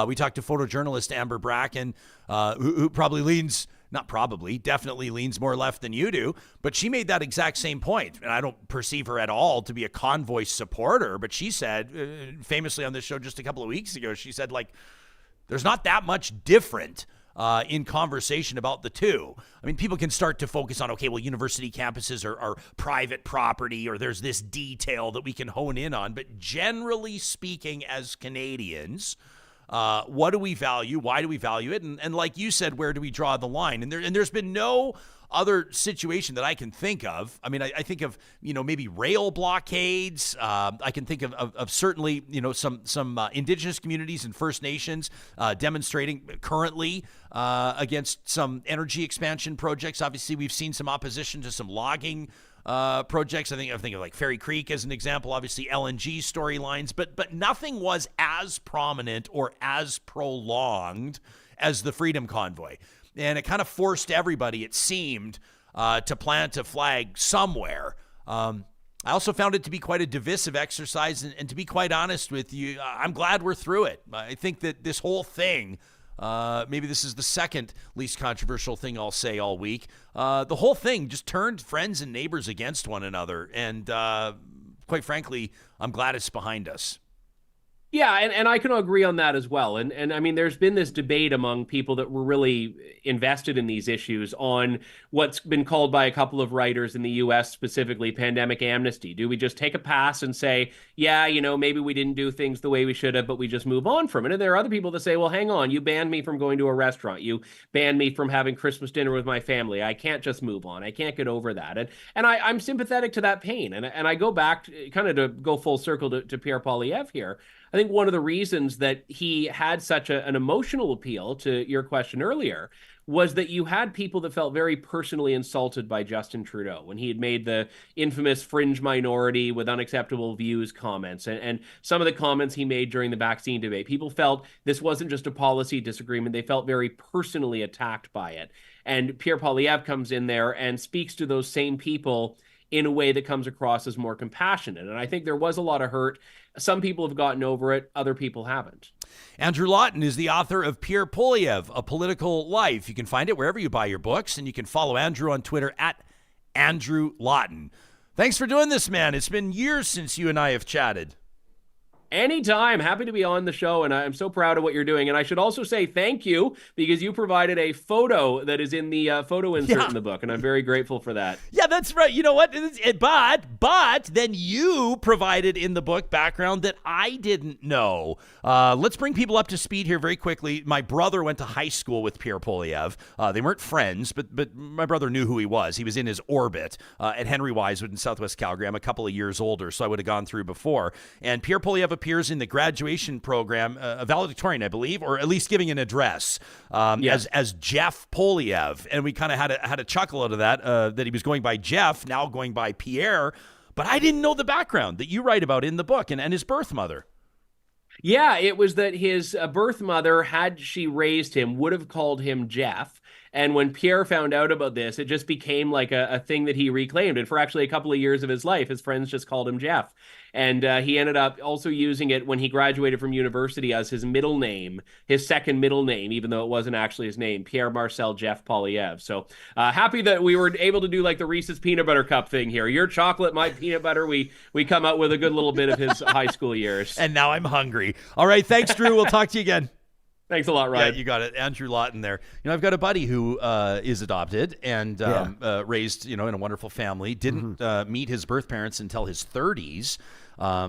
S3: We talked to photojournalist Amber Bracken, who definitely leans more left than you do, but she made that exact same point. And I don't perceive her at all to be a convoy supporter, but she said, famously on this show just a couple of weeks ago, she said, like, there's not that much different in conversation about the two. I mean, people can start to focus on, okay, well, university campuses are private property, or there's this detail that we can hone in on. But generally speaking, as Canadians, what do we value? Why do we value it? And like you said, where do we draw the line? And there's been no other situation that I can think of. I mean, I think of, maybe rail blockades. I can think of certainly, some Indigenous communities and First Nations demonstrating currently against some energy expansion projects. Obviously, we've seen some opposition to some logging projects. I think of like Fairy Creek as an example, obviously LNG storylines, but nothing was as prominent or as prolonged as the Freedom Convoy. And it kind of forced everybody, it seemed, to plant a flag somewhere. I also found it to be quite a divisive exercise. And to be quite honest with you, I'm glad we're through it. I think that this whole thing, maybe this is the second least controversial thing I'll say all week. The whole thing just turned friends and neighbors against one another. And quite frankly, I'm glad it's behind us.
S4: Yeah, and I can agree on that as well. And I mean, there's been this debate among people that were really invested in these issues on what's been called by a couple of writers in the U.S. specifically pandemic amnesty. Do we just take a pass and say, yeah, maybe we didn't do things the way we should have, but we just move on from it? And there are other people that say, well, hang on, you banned me from going to a restaurant. You banned me from having Christmas dinner with my family. I can't just move on. I can't get over that. And I'm sympathetic to that pain. And I go back kind of to go full circle to Pierre Poilievre here. I think one of the reasons that he had such an emotional appeal to your question earlier was that you had people that felt very personally insulted by Justin Trudeau when he had made the infamous fringe minority with unacceptable views comments and some of the comments he made during the vaccine debate. People felt this wasn't just a policy disagreement. They felt very personally attacked by it. And Pierre Poilievre comes in there and speaks to those same people in a way that comes across as more compassionate. And I think there was a lot of hurt. Some people have gotten over it. Other people haven't.
S3: Andrew Lawton is the author of Pierre Poilievre, A Political Life. You can find it wherever you buy your books, and you can follow Andrew on Twitter at Andrew Lawton. Thanks for doing this, man. It's been years since you and I have chatted.
S4: Anytime. Happy to be on the show, and I'm so proud of what you're doing. And I should also say thank you because you provided a photo that is in the photo insert in the book, and I'm very grateful for that.
S3: Yeah, that's right. You know what? But then you provided in the book background that I didn't know. Let's bring people up to speed here very quickly. My brother went to high school with Pierre Poilievre. They weren't friends, but my brother knew who he was. He was in his orbit at Henry Wisewood in Southwest Calgary. I'm a couple of years older, so I would have gone through before. And Pierre Poilievre appears in the graduation program, a valedictorian, I believe, or at least giving an address as Jeff Poilievre. And we kind of had a chuckle out of that he was going by Jeff, now going by Pierre. But I didn't know the background that you write about in the book and his birth mother.
S4: Yeah, it was that his birth mother, had she raised him, would have called him Jeff. And when Pierre found out about this, it just became like a thing that he reclaimed. And for actually a couple of years of his life, his friends just called him Jeff. And he ended up also using it when he graduated from university as his middle name, his second middle name, even though it wasn't actually his name, Pierre Marcel Jeff Poilievre. So happy that we were able to do like the Reese's Peanut Butter Cup thing here. Your chocolate, my peanut butter. We come out with a good little bit of his high school years.
S3: And now I'm hungry. All right, thanks, Drew. We'll talk to you again.
S4: Thanks a lot, Ryan.
S3: Yeah, you got it. Andrew Lawton there. You know, I've got a buddy who is adopted and raised, in a wonderful family. Didn't meet his birth parents until his 30s.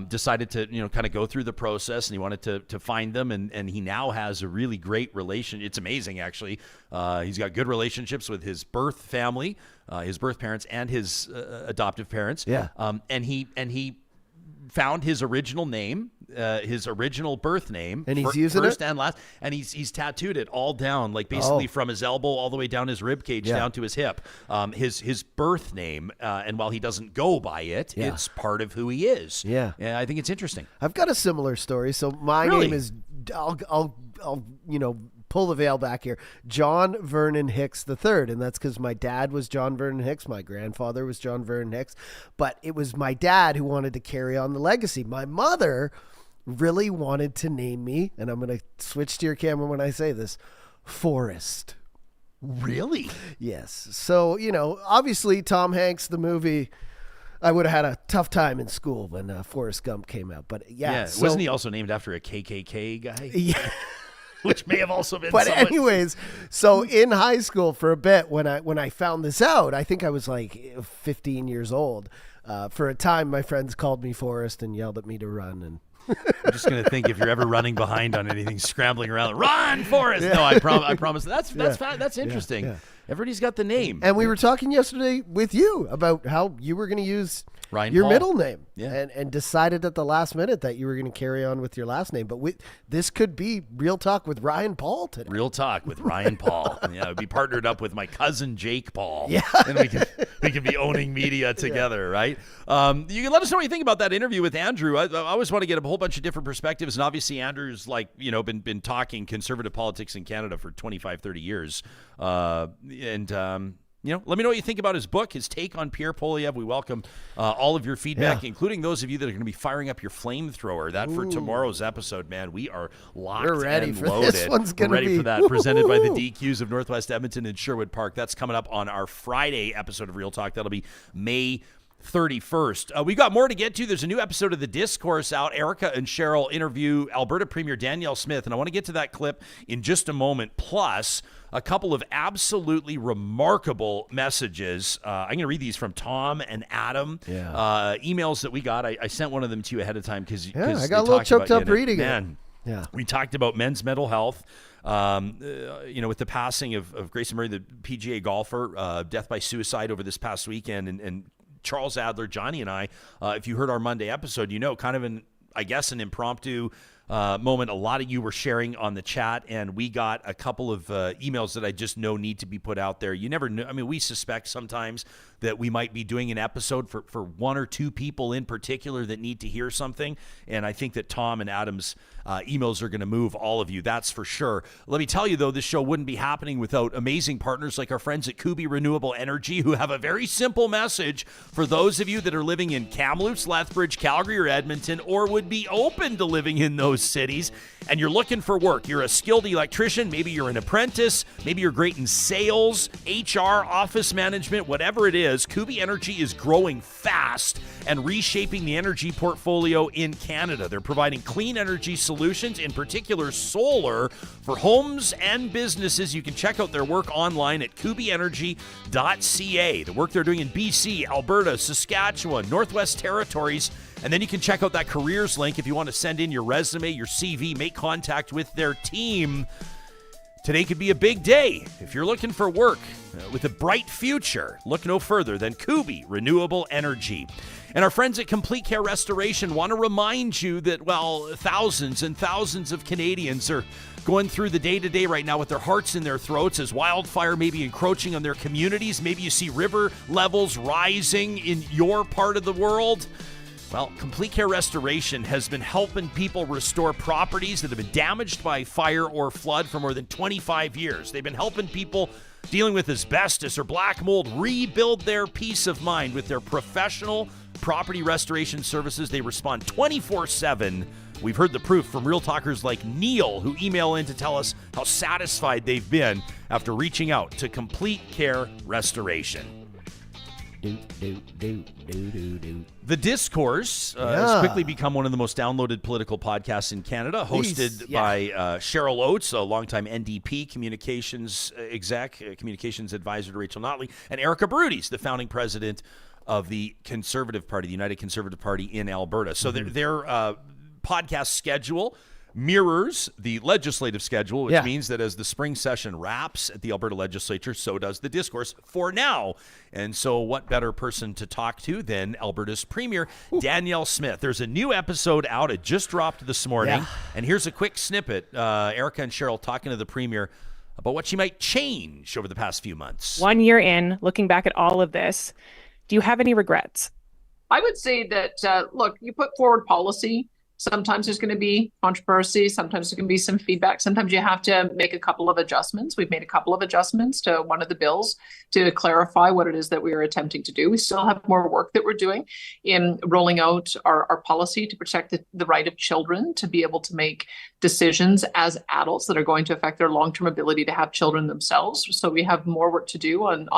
S3: Decided to, kind of go through the process, and he wanted to find them. And he now has a really great relation. It's amazing, actually. He's got good relationships with his birth family, his birth parents, and his adoptive parents.
S5: Yeah.
S3: And he found his original name, his original birth name,
S5: and he's using
S3: first
S5: it?
S3: and last, and he's tattooed it all down, like basically from his elbow all the way down his rib cage down to his hip. His birth name, and while he doesn't go by it, it's part of who he is.
S5: Yeah,
S3: I think it's interesting.
S5: I've got a similar story. So my name is I'll pull the veil back here, John Vernon Hicks III, and that's because my dad was John Vernon Hicks, my grandfather was John Vernon Hicks, but it was my dad who wanted to carry on the legacy. My mother really wanted to name me, and I'm going to switch to your camera when I say this, Forrest.
S3: Really?
S5: Yes. So, obviously Tom Hanks, the movie, I would have had a tough time in school when Forrest Gump came out, but
S3: wasn't he also named after a KKK guy?
S5: Yeah.
S3: Which may have also been.
S5: But anyways, so in high school for a bit, when I found this out, I think I was like 15 years old. For a time, my friends called me Forrest and yelled at me to run. And
S3: I'm just gonna think, if you're ever running behind on anything, scrambling around, run, Forrest. No, I promise. That's interesting.
S5: Yeah.
S3: Everybody's got the name.
S5: And we were talking yesterday with you about how you were going to use
S3: Ryan
S5: your
S3: Paul.
S5: middle name,
S3: Yeah.
S5: and decided at the last minute that you were going to carry on with your last name. But this could be Real Talk with Ryan Paul today.
S3: Real Talk with Ryan Paul. Yeah, it'd be partnered up with my cousin Jake Paul.
S5: Yeah.
S3: And we can be owning media together, right? You can let us know what you think about that interview with Andrew. I always want to get a whole bunch of different perspectives, and obviously Andrew's been talking conservative politics in Canada for 25, 30 years. Let me know what you think about his book, his take on Pierre Poilievre. We welcome all of your feedback, including those of you that are going to be firing up your flamethrower. That for tomorrow's episode, man. We are locked
S5: We're ready
S3: and
S5: for
S3: loaded.
S5: this one's gonna
S3: We're ready
S5: be
S3: for that. Presented by the DQs of Northwest Edmonton and Sherwood Park. That's coming up on our Friday episode of Real Talk. That'll be May 31st. We've got more to get to. There's a new episode of The Discourse out. Erica and Cheryl interview Alberta Premier Danielle Smith, and I want to get to that clip in just a moment. Plus, a couple of absolutely remarkable messages. I'm going to read these from Tom and Adam. Emails that we got. I sent one of them to you ahead of time because
S5: I got a little choked up reading it.
S3: Yeah. We talked about men's mental health. With the passing of Grayson Murray, the PGA golfer, death by suicide over this past weekend, and Charles Adler, Johnny, and I, if you heard our Monday episode, kind of an impromptu moment. A lot of you were sharing on the chat, and we got a couple of emails that I just know need to be put out there. You never know. I mean, we suspect sometimes that we might be doing an episode for one or two people in particular that need to hear something, and I think that Tom and Adam's emails are going to move all of you. That's for sure. Let me tell you, though, this show wouldn't be happening without amazing partners like our friends at Kubi Renewable Energy, who have a very simple message for those of you that are living in Kamloops, Lethbridge, Calgary, or Edmonton, or would be open to living in those those cities, and you're looking for work. You're a skilled electrician. Maybe you're an apprentice. Maybe you're great in sales, HR, office management, whatever it is. Kubi Energy is growing fast and reshaping the energy portfolio in Canada. They're providing clean energy solutions, in particular solar, for homes and businesses. You can check out their work online at kubienergy.ca. The work they're doing in BC, Alberta, Saskatchewan, Northwest Territories. And then you can check out that careers link if you want to send in your resume, your CV, make contact with their team. Today could be a big day. If you're looking for work with a bright future, look no further than Kubi Renewable Energy. And our friends at Complete Care Restoration want to remind you that, well, thousands and thousands of Canadians are going through the day-to-day right now with their hearts in their throats as wildfire may be encroaching on their communities. Maybe you see river levels rising in your part of the world. Well, Complete Care Restoration has been helping people restore properties that have been damaged by fire or flood for more than 25 years. They've been helping people dealing with asbestos or black mold rebuild their peace of mind with their professional property restoration services. They respond 24/7. We've heard the proof from Real Talkers like Neil, who email in to tell us how satisfied they've been after reaching out to Complete Care Restoration. The Discourse has quickly become one of the most downloaded political podcasts in Canada, hosted by Cheryl Oates, a longtime NDP communications exec, communications advisor to Rachel Notley, and Erica Brudies, the founding president of the Conservative Party, the United Conservative Party in Alberta. So their podcast schedule mirrors the legislative schedule, which means that as the spring session wraps at the Alberta legislature, so does the Discourse for now. And so what better person to talk to than Alberta's Premier Danielle Smith? There's a new episode out. It just dropped this morning. And here's a quick snippet. Erica and Cheryl talking to the Premier about what she might change over the past few months.
S6: 1 year in, looking back at all of this, do you have any regrets?
S7: I would say that, look, you put forward policy. Sometimes there's going to be controversy. Sometimes there's going to be some feedback. Sometimes you have to make a couple of adjustments. We've made a couple of adjustments to one of the bills to clarify what it is that we are attempting to do. We still have more work that we're doing in rolling out our policy to protect the right of children to be able to make decisions as adults that are going to affect their long-term ability to have children themselves. So we have more work to do on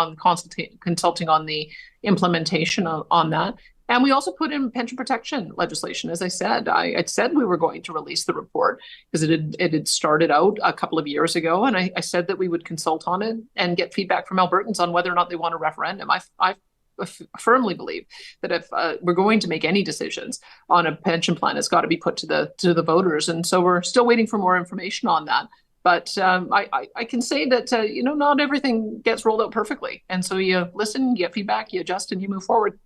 S7: consulting on the implementation on that. And we also put in pension protection legislation. As I said, I said we were going to release the report because it had started out a couple of years ago. And I said that we would consult on it and get feedback from Albertans on whether or not they want a referendum. I firmly believe that if we're going to make any decisions on a pension plan, it's got to be put to the voters. And so we're still waiting for more information on that. But I can say that, not everything gets rolled out perfectly. And so you listen, you get feedback, you adjust, and you move forward.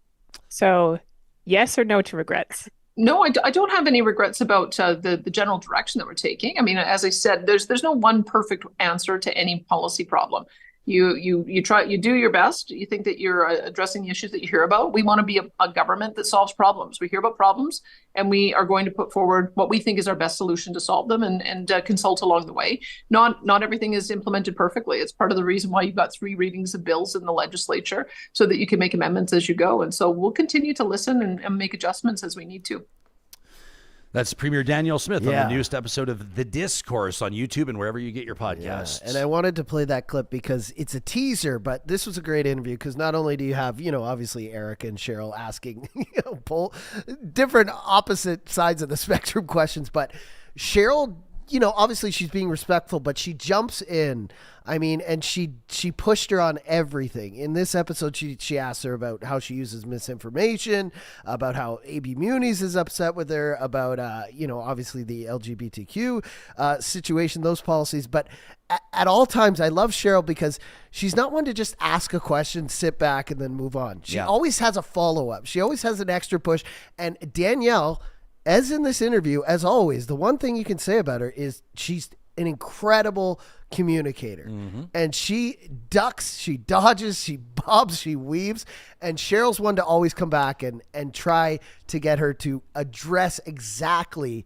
S6: So yes or no to regrets?
S7: No, I don't have any regrets about the general direction that we're taking. I mean, as I said, there's no one perfect answer to any policy problem. You try, you do your best. You think that you're addressing the issues that you hear about. We want to be a government that solves problems. We hear about problems, and we are going to put forward what we think is our best solution to solve them, and consult along the way. Not everything is implemented perfectly. It's part of the reason why you've got 3 readings of bills in the legislature, so that you can make amendments as you go. And so we'll continue to listen and make adjustments as we need to.
S3: That's Premier Danielle Smith on the newest episode of The Discourse on YouTube and wherever you get your podcasts.
S5: Yeah. And I wanted to play that clip because it's a teaser, but this was a great interview because not only do you have, obviously Eric and Cheryl asking different opposite sides of the spectrum questions, but Cheryl, obviously she's being respectful, but she jumps in. I mean, and she pushed her on everything. In this episode, she asked her about how she uses misinformation, about how A.B. Muniz is upset with her, about, obviously the LGBTQ situation, those policies. But at all times, I love Cheryl because she's not one to just ask a question, sit back, and then move on. She always has a follow-up. She always has an extra push. And Danielle, as in this interview, as always, the one thing you can say about her is she's an incredible communicator. And she ducks, she dodges, she bobs, she weaves, and Cheryl's one to always come back and try to get her to address exactly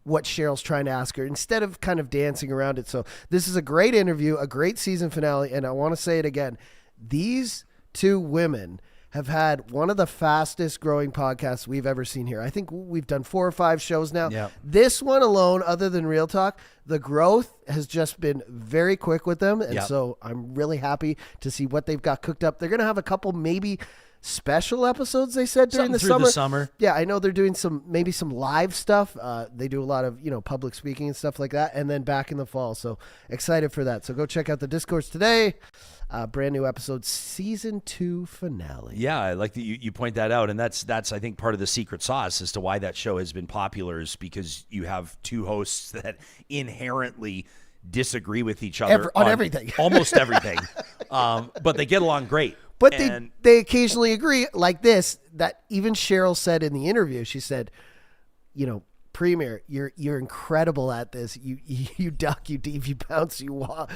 S5: what Cheryl's trying to ask her instead of kind of dancing around it. So this is a great interview, a great season finale, and I want to say it again. These 2 women have had one of the fastest growing podcasts we've ever seen here. I think we've done 4 or 5 shows now.
S3: Yeah.
S5: This one alone, other than Real Talk, the growth has just been very quick with them. And so I'm really happy to see what they've got cooked up. They're going to have a couple maybe special episodes, they said, during
S3: Something
S5: the summer.
S3: the summer.
S5: Yeah, I know they're doing maybe some live stuff. They do a lot of, public speaking and stuff like that, and then back in the fall. So excited for that. So go check out the Discourse today. Brand new episode, season 2 finale.
S3: Yeah, I like that you point that out, and that's I think part of the secret sauce as to why that show has been popular is because you have 2 hosts that inherently disagree with each other
S5: on everything,
S3: almost everything, but they get along great.
S5: But they occasionally agree, like this, that even Cheryl said in the interview. She said, Premier, you're incredible at this. You duck, you deep, you bounce, you walk.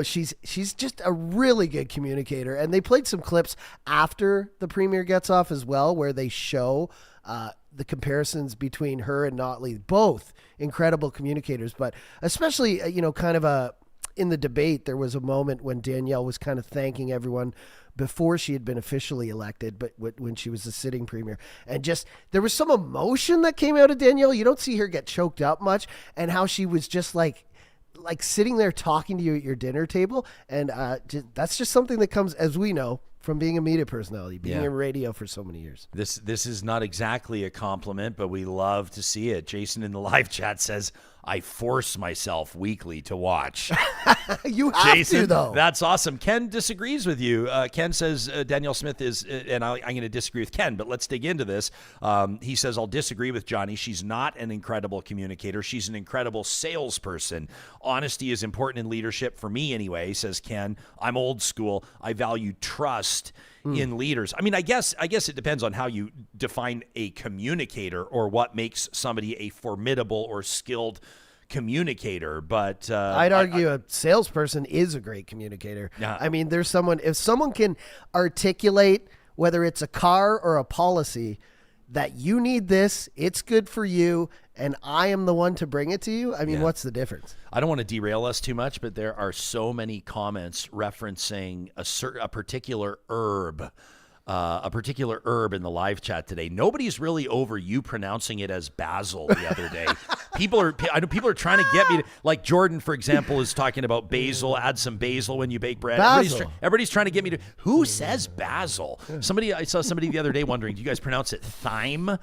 S5: She's just a really good communicator. And they played some clips after the Premier gets off as well, where they show the comparisons between her and Notley, both incredible communicators. But especially, in the debate, there was a moment when Danielle was kind of thanking everyone before she had been officially elected, but when she was the sitting premier. And just, there was some emotion that came out of Danielle. You don't see her get choked up much, and how she was just like sitting there talking to you at your dinner table. And that's just something that comes, as we know, from being a media personality, being in radio for so many years.
S3: This is not exactly a compliment, but we love to see it. Jason in the live chat says, I force myself weekly to watch.
S5: You have
S3: Jason,
S5: to, though.
S3: That's awesome. Ken disagrees with you. Ken says Danielle Smith is, and I'm going to disagree with Ken, but let's dig into this. He says, I'll disagree with Johnny. She's not an incredible communicator. She's an incredible salesperson. Honesty is important in leadership for me anyway, says Ken. I'm old school. I value trust in leaders. I mean, I guess it depends on how you define a communicator or what makes somebody a formidable or skilled communicator. But
S5: I'd argue a salesperson is a great communicator.
S3: Yeah.
S5: I mean, if someone can articulate, whether it's a car or a policy, that you need this, it's good for you, and I am the one to bring it to you. I mean, what's the difference?
S3: I don't want to derail us too much, but there are so many comments referencing a particular herb. In the live chat today. Nobody's really over you pronouncing it as basil the other day. I know people are trying to get me to, like Jordan, for example, is talking about basil. Add some basil when you bake bread. Everybody's trying to get me to. Who says basil? I saw somebody the other day wondering, do you guys pronounce it thyme?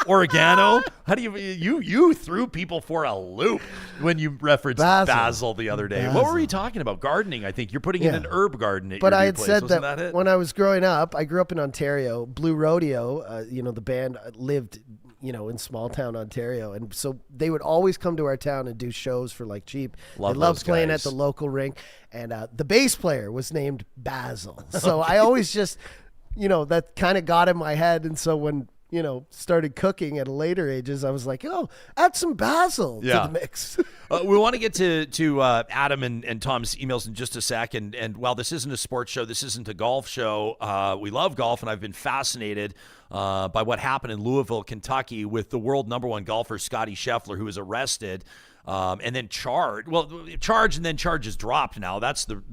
S3: Oregano? How do you threw people for a loop when you referenced basil the other day? What were we talking about? Gardening, I think. You're putting in an herb garden at your
S5: I
S3: new
S5: had
S3: place.
S5: said
S3: Wasn't
S5: that
S3: it?
S5: when I was growing up. I grew up in Ontario. Blue Rodeo, the band lived, in small town Ontario, and so they would always come to our town and do shows for like cheap. They loved playing at the local rink, and the bass player was named Basil. So I always just, that kind of got in my head, and so when started cooking at later ages, I was like, add some basil to the mix.
S3: We want to get to Adam and Tom's emails in just a sec. And while this isn't a sports show, this isn't a golf show. We love golf, and I've been fascinated by what happened in Louisville, Kentucky with the world #1 golfer, Scottie Scheffler, who was arrested and then charged. Well, charged and then charges dropped now. That's the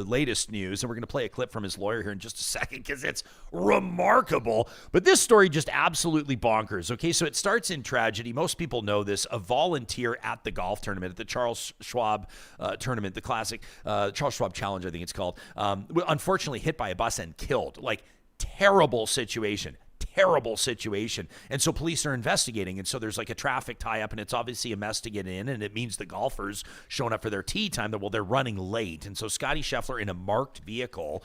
S3: latest news. And we're going to play a clip from his lawyer here in just a second because it's remarkable. But this story just absolutely bonkers. Okay, so it starts in tragedy. Most people know this. A volunteer at the golf tournament, at the Charles Schwab tournament, the classic Charles Schwab Challenge, I think it's called, unfortunately hit by a bus and killed. Like, terrible situation. And so police are investigating. And so there's like a traffic tie-up, and it's obviously a mess to get in. And it means the golfers showing up for their tee time, they're running late. And so Scottie Scheffler in a marked vehicle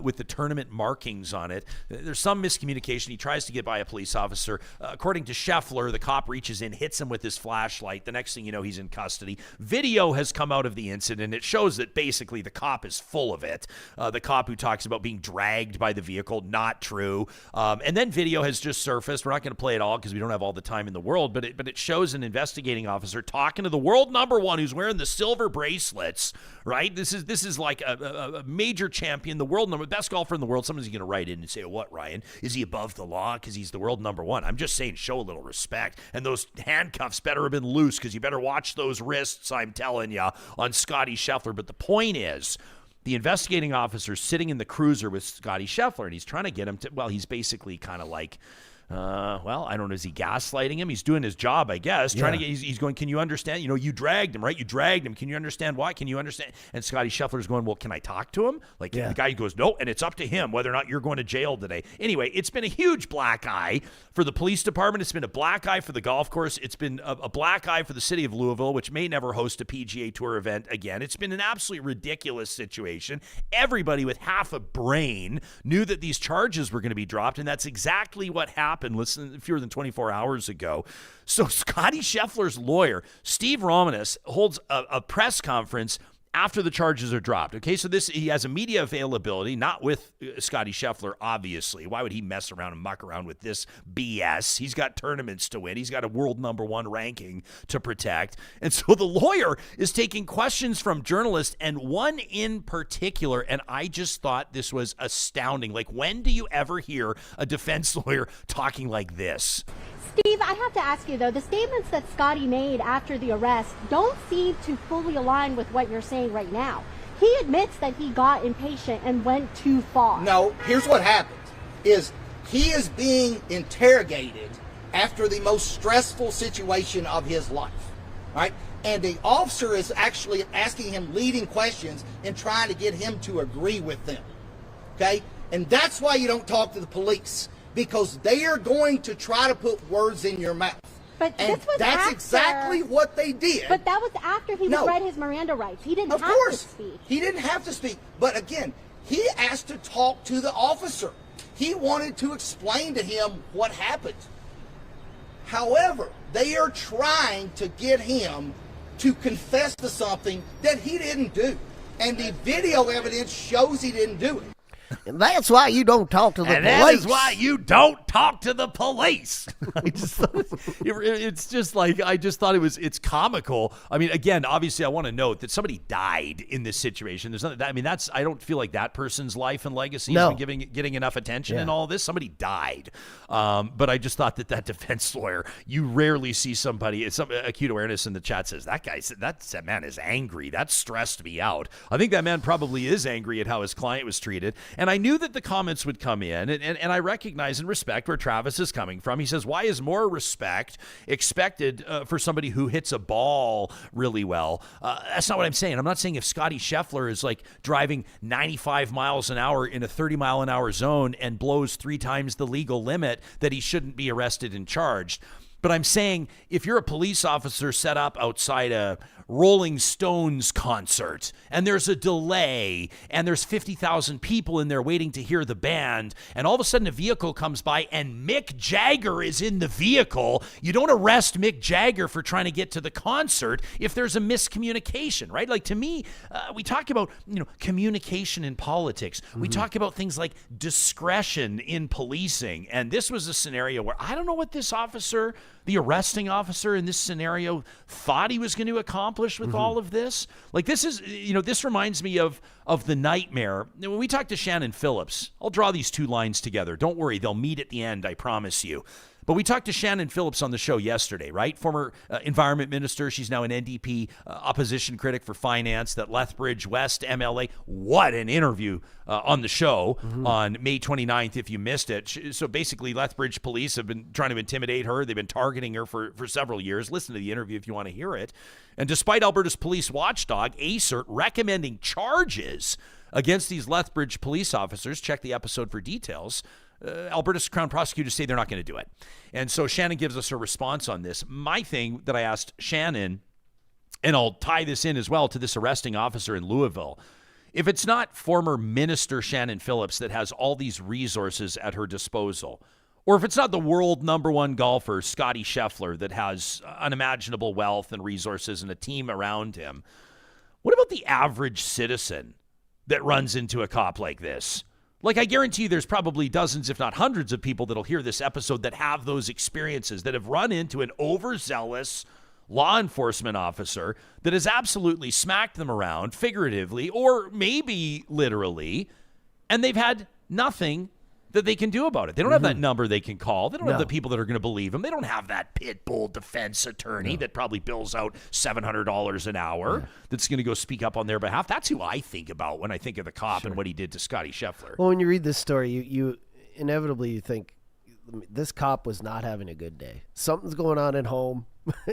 S3: with the tournament markings on it. There's some miscommunication. He tries to get by a police officer. According to Scheffler, the cop reaches in, hits him with his flashlight. The next thing you know, he's in custody. Video has come out of the incident. It shows that basically the cop is full of it. The cop who talks about being dragged by the vehicle, not true. And then video has just surfaced. We're not going to play it all because we don't have all the time in the world, but it shows an investigating officer talking to the world #1 who's wearing the silver bracelets, right? This is like a major champion, the best golfer in the world. Someone's going to write in and say, what, Ryan? Is he above the law because he's the world #1? I'm just saying, show a little respect. And those handcuffs better have been loose because you better watch those wrists, I'm telling you, on Scottie Scheffler. But the point is, the investigating officer sitting in the cruiser with Scottie Scheffler, and he's trying to get him to, well, he's basically kind of like, well, I don't know. Is he gaslighting him? He's doing his job, I guess. Trying to get. He's going. Can you understand? You know, you dragged him, right? You dragged him. Can you understand why? Can you understand? And Scottie Scheffler's going. Well, can I talk to him? Like the guy goes, no. And it's up to him whether or not you're going to jail today. Anyway, it's been a huge black eye for the police department. It's been a black eye for the golf course. It's been a black eye for the city of Louisville, which may never host a PGA Tour event again. It's been an absolutely ridiculous situation. Everybody with half a brain knew that these charges were going to be dropped, and that's exactly what happened. Listen, fewer than 24 hours ago. So Scottie Scheffler's lawyer, Steve Romanis, holds a press conference after the charges are dropped. Okay, so he has a media availability, not with Scottie Scheffler, obviously. Why would he mess around and muck around with this BS? He's got tournaments to win. He's got a world #1 ranking to protect. And so the lawyer is taking questions from journalists, and one in particular, and I just thought this was astounding. Like, when do you ever hear a defense lawyer talking like this?
S8: Steve, I have to ask you, though, the statements that Scottie made after the arrest don't seem to fully align with what you're saying right now. He admits that he got impatient and went too far.
S9: No, here's what happened, is he is being interrogated after the most stressful situation of his life, right? And the officer is actually asking him leading questions and trying to get him to agree with them, okay? And that's why you don't talk to the police, because they are going to try to put words in your mouth.
S8: But
S9: and
S8: this was
S9: that's
S8: after,
S9: exactly what they did.
S8: But that was after he read his Miranda rights. He didn't have to speak.
S9: He didn't have to speak. But again, he asked to talk to the officer. He wanted to explain to him what happened. However, they are trying to get him to confess to something that he didn't do. And the video evidence shows he didn't do it.
S5: And that's why you don't talk to the police.
S3: That is why you don't talk to the police. It's just like, I just thought it's comical. I mean, again, obviously I want to note that somebody died in this situation. There's nothing, I mean, I don't feel like that person's life and legacy has been getting enough attention in all this. Somebody died. But I just thought that defense lawyer, you rarely see somebody, some acute awareness in the chat says, that man is angry. That stressed me out. I think that man probably is angry at how his client was treated. And I knew that the comments would come in, and I recognize and respect where Travis is coming from. He says, why is more respect expected for somebody who hits a ball really well? That's not what I'm saying. I'm not saying if Scottie Scheffler is like driving 95 miles an hour in a 30-mile-an-hour zone and blows 3 times the legal limit that he shouldn't be arrested and charged. But I'm saying if you're a police officer set up outside a Rolling Stones concert and there's a delay and there's 50,000 people in there waiting to hear the band, and all of a sudden a vehicle comes by and Mick Jagger is in the vehicle, you don't arrest Mick Jagger for trying to get to the concert if there's a miscommunication, right? Like, to me, we talk about, communication in politics. We talk about things like discretion in policing, and this was a scenario where I don't know what this officer, the arresting officer in this scenario, thought he was going to accomplish with all of this. Like, this is, this reminds me of the nightmare. When we talked to Shannon Phillips, I'll draw these 2 lines together. Don't worry, they'll meet at the end, I promise you. But we talked to Shannon Phillips on the show yesterday, right? Former environment minister. She's now an NDP opposition critic for finance, that Lethbridge West MLA. What an interview on the show on May 29th, if you missed it. So basically, Lethbridge police have been trying to intimidate her. They've been targeting her for several years. Listen to the interview if you want to hear it. And despite Alberta's police watchdog, ACERT, recommending charges against these Lethbridge police officers, check the episode for details, Alberta's Crown prosecutors say they're not going to do it. And so Shannon gives us a response on this. My thing that I asked Shannon, and I'll tie this in as well to this arresting officer in Louisville, if it's not former Minister Shannon Phillips that has all these resources at her disposal, or if it's not the world #1 golfer, Scottie Scheffler, that has unimaginable wealth and resources and a team around him, what about the average citizen that runs into a cop like this? Like, I guarantee you there's probably dozens, if not hundreds, of people that'll hear this episode that have those experiences, that have run into an overzealous law enforcement officer that has absolutely smacked them around, figuratively or maybe literally, and they've had nothing that they can do about it. They don't have that number they can call. They don't have the people that are going to believe them. They don't have that pit bull defense attorney that probably bills out $700 an hour that's going to go speak up on their behalf. That's who I think about when I think of the cop and what he did to Scottie Scheffler.
S5: Well, when you read this story, you inevitably you think this cop was not having a good day. Something's going on at home.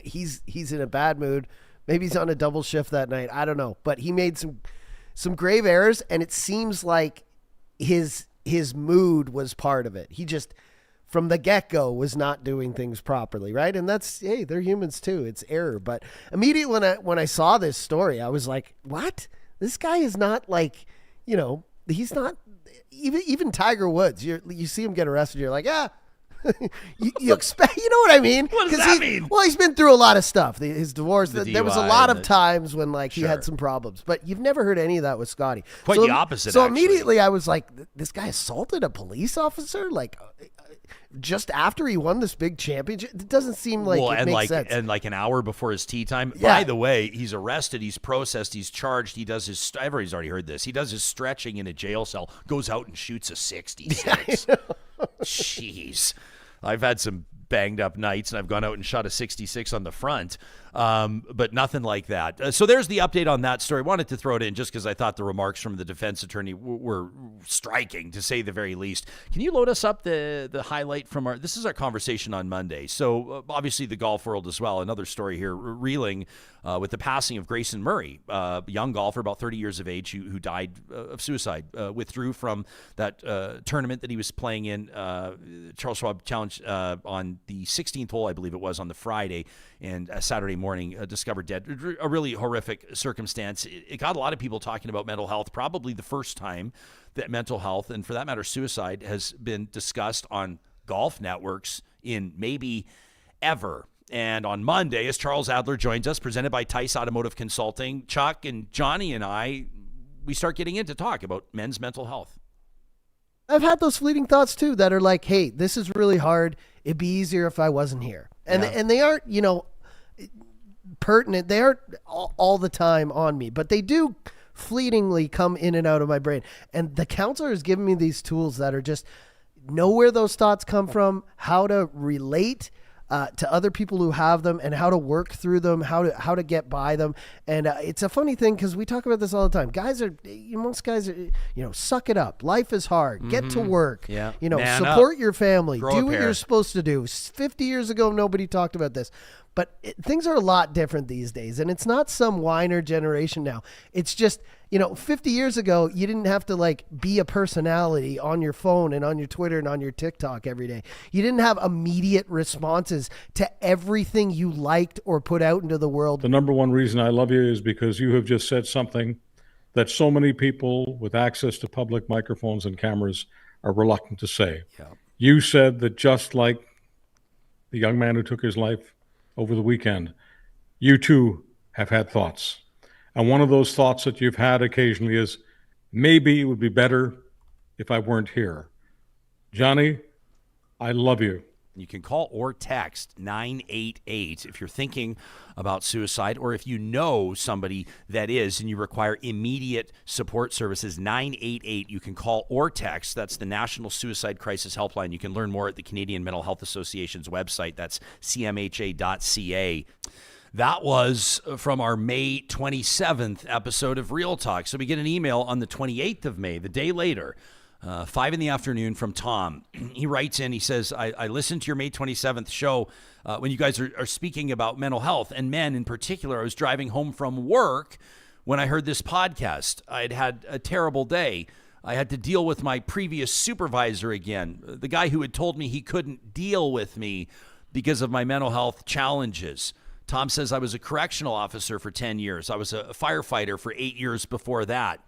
S5: He's in a bad mood. Maybe he's on a double shift that night. I don't know. But he made some grave errors, and it seems like his mood was part of it. He just, from the get-go, was not doing things properly, right? And that's, hey, they're humans too. It's error. But immediately when I saw this story, I was like, what? This guy is not like, he's not, even Tiger Woods. You see him get arrested, you're like, you expect, you know what I mean?
S3: What does that mean?
S5: Well, he's been through a lot of stuff. His divorce. There was a
S3: DUI
S5: lot of times when he had some problems, but you've never heard any of that with Scottie.
S3: Quite the opposite.
S5: So
S3: actually.
S5: Immediately I was like, this guy assaulted a police officer, just after he won this big championship. It doesn't seem like it makes sense.
S3: And an hour before his tee time.
S5: Yeah.
S3: By the way, he's arrested, he's processed, he's charged. He does his. Everybody's already heard this. He does his stretching in a jail cell. Goes out and shoots a 66. Jeez. I've had some banged up nights, and I've gone out and shot a 66 on the front, but nothing like that. So there's the update on that story. Wanted to throw it in just because I thought the remarks from the defense attorney were striking, to say the very least. Can you load us up the highlight from this is our conversation on Monday. So obviously the golf world as well. Another story here, reeling with the passing of Grayson Murray, a young golfer, about 30 years of age, who died of suicide, withdrew from that tournament that he was playing in, Charles Schwab Challenge, on the 16th hole, I believe it was, on the Friday, and Saturday morning discovered dead. A really horrific circumstance. It got a lot of people talking about mental health, probably the first time that mental health, and for that matter suicide, has been discussed on golf networks in maybe ever. And on Monday, as Charles Adler joins us, presented by Tice Automotive Consulting, Chuck and Johnny and I, we start getting into talk about men's mental health.
S5: I've had those fleeting thoughts too that are like, hey, this is really hard. It'd be easier if I wasn't here. And they aren't, pertinent. They aren't all the time on me, but they do fleetingly come in and out of my brain. And the counselor has given me these tools that are just know where those thoughts come from, how to relate to other people who have them, and how to work through them, how to get by them. And it's a funny thing because we talk about this all the time. Most guys are, suck it up. Life is hard. Get to work.
S3: Yeah.
S5: Man support your family.
S3: Grow
S5: Do what you're supposed to do. 50 years ago, nobody talked about this. But things are a lot different these days, and it's not some whiner generation now. It's just, 50 years ago, you didn't have to be a personality on your phone and on your Twitter and on your TikTok every day. You didn't have immediate responses to everything you liked or put out into the world.
S10: The number one reason I love you is because you have just said something that so many people with access to public microphones and cameras are reluctant to say.
S3: Yeah.
S10: You said that just like the young man who took his life over the weekend, you too have had thoughts. And one of those thoughts that you've had occasionally is, maybe it would be better if I weren't here. Johnny, I love you.
S3: You can call or text 988 if you're thinking about suicide, or if you know somebody that is and you require immediate support services. 988. You can call or text. That's the National Suicide Crisis Helpline. You can learn more at the Canadian Mental Health Association's website. That's cmha.ca. That was from our May 27th episode of Real Talk. So we get an email on the 28th of May, the day later, 5 p.m, from Tom. He writes in, he says, I listened to your May 27th show when you guys are speaking about mental health and men in particular. I was driving home from work when I heard this podcast. I'd had a terrible day. I had to deal with my previous supervisor again, the guy who had told me he couldn't deal with me because of my mental health challenges. Tom says I was a correctional officer for 10 years. I was a firefighter for 8 years before that.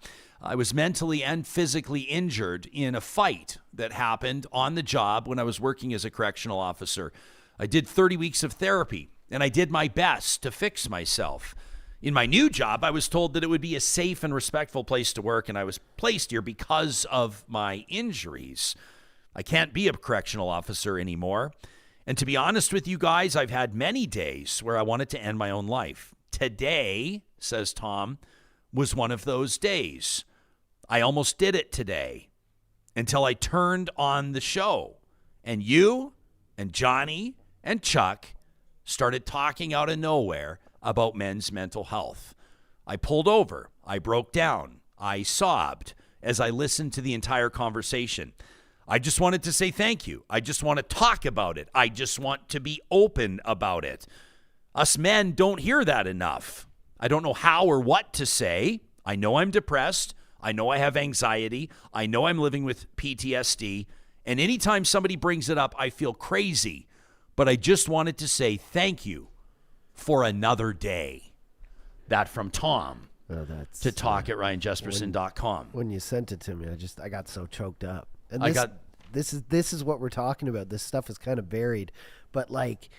S3: I was mentally and physically injured in a fight that happened on the job when I was working as a correctional officer. I did 30 weeks of therapy, and I did my best to fix myself. In my new job, I was told that it would be a safe and respectful place to work, and I was placed here because of my injuries. I can't be a correctional officer anymore. And to be honest with you guys, I've had many days where I wanted to end my own life. Today, says Tom, was one of those days. I almost did it today. until I turned on the show. And you and Johnny and Chuck started talking out of nowhere about men's mental health. I pulled over. I broke down. I sobbed as I listened to the entire conversation. I just wanted to say thank you. I just want to talk about it. I just want to be open about it. Us men don't hear that enough. I don't know how or what to say. I know I'm depressed. I know I have anxiety. I know I'm living with PTSD. And anytime somebody brings it up, I feel crazy. But I just wanted to say thank you for another day. That from Tom to talk at ryanjesperson.com.
S5: When you sent it to me, I got so choked up. And this is what we're talking about. This stuff is kind of buried. But like,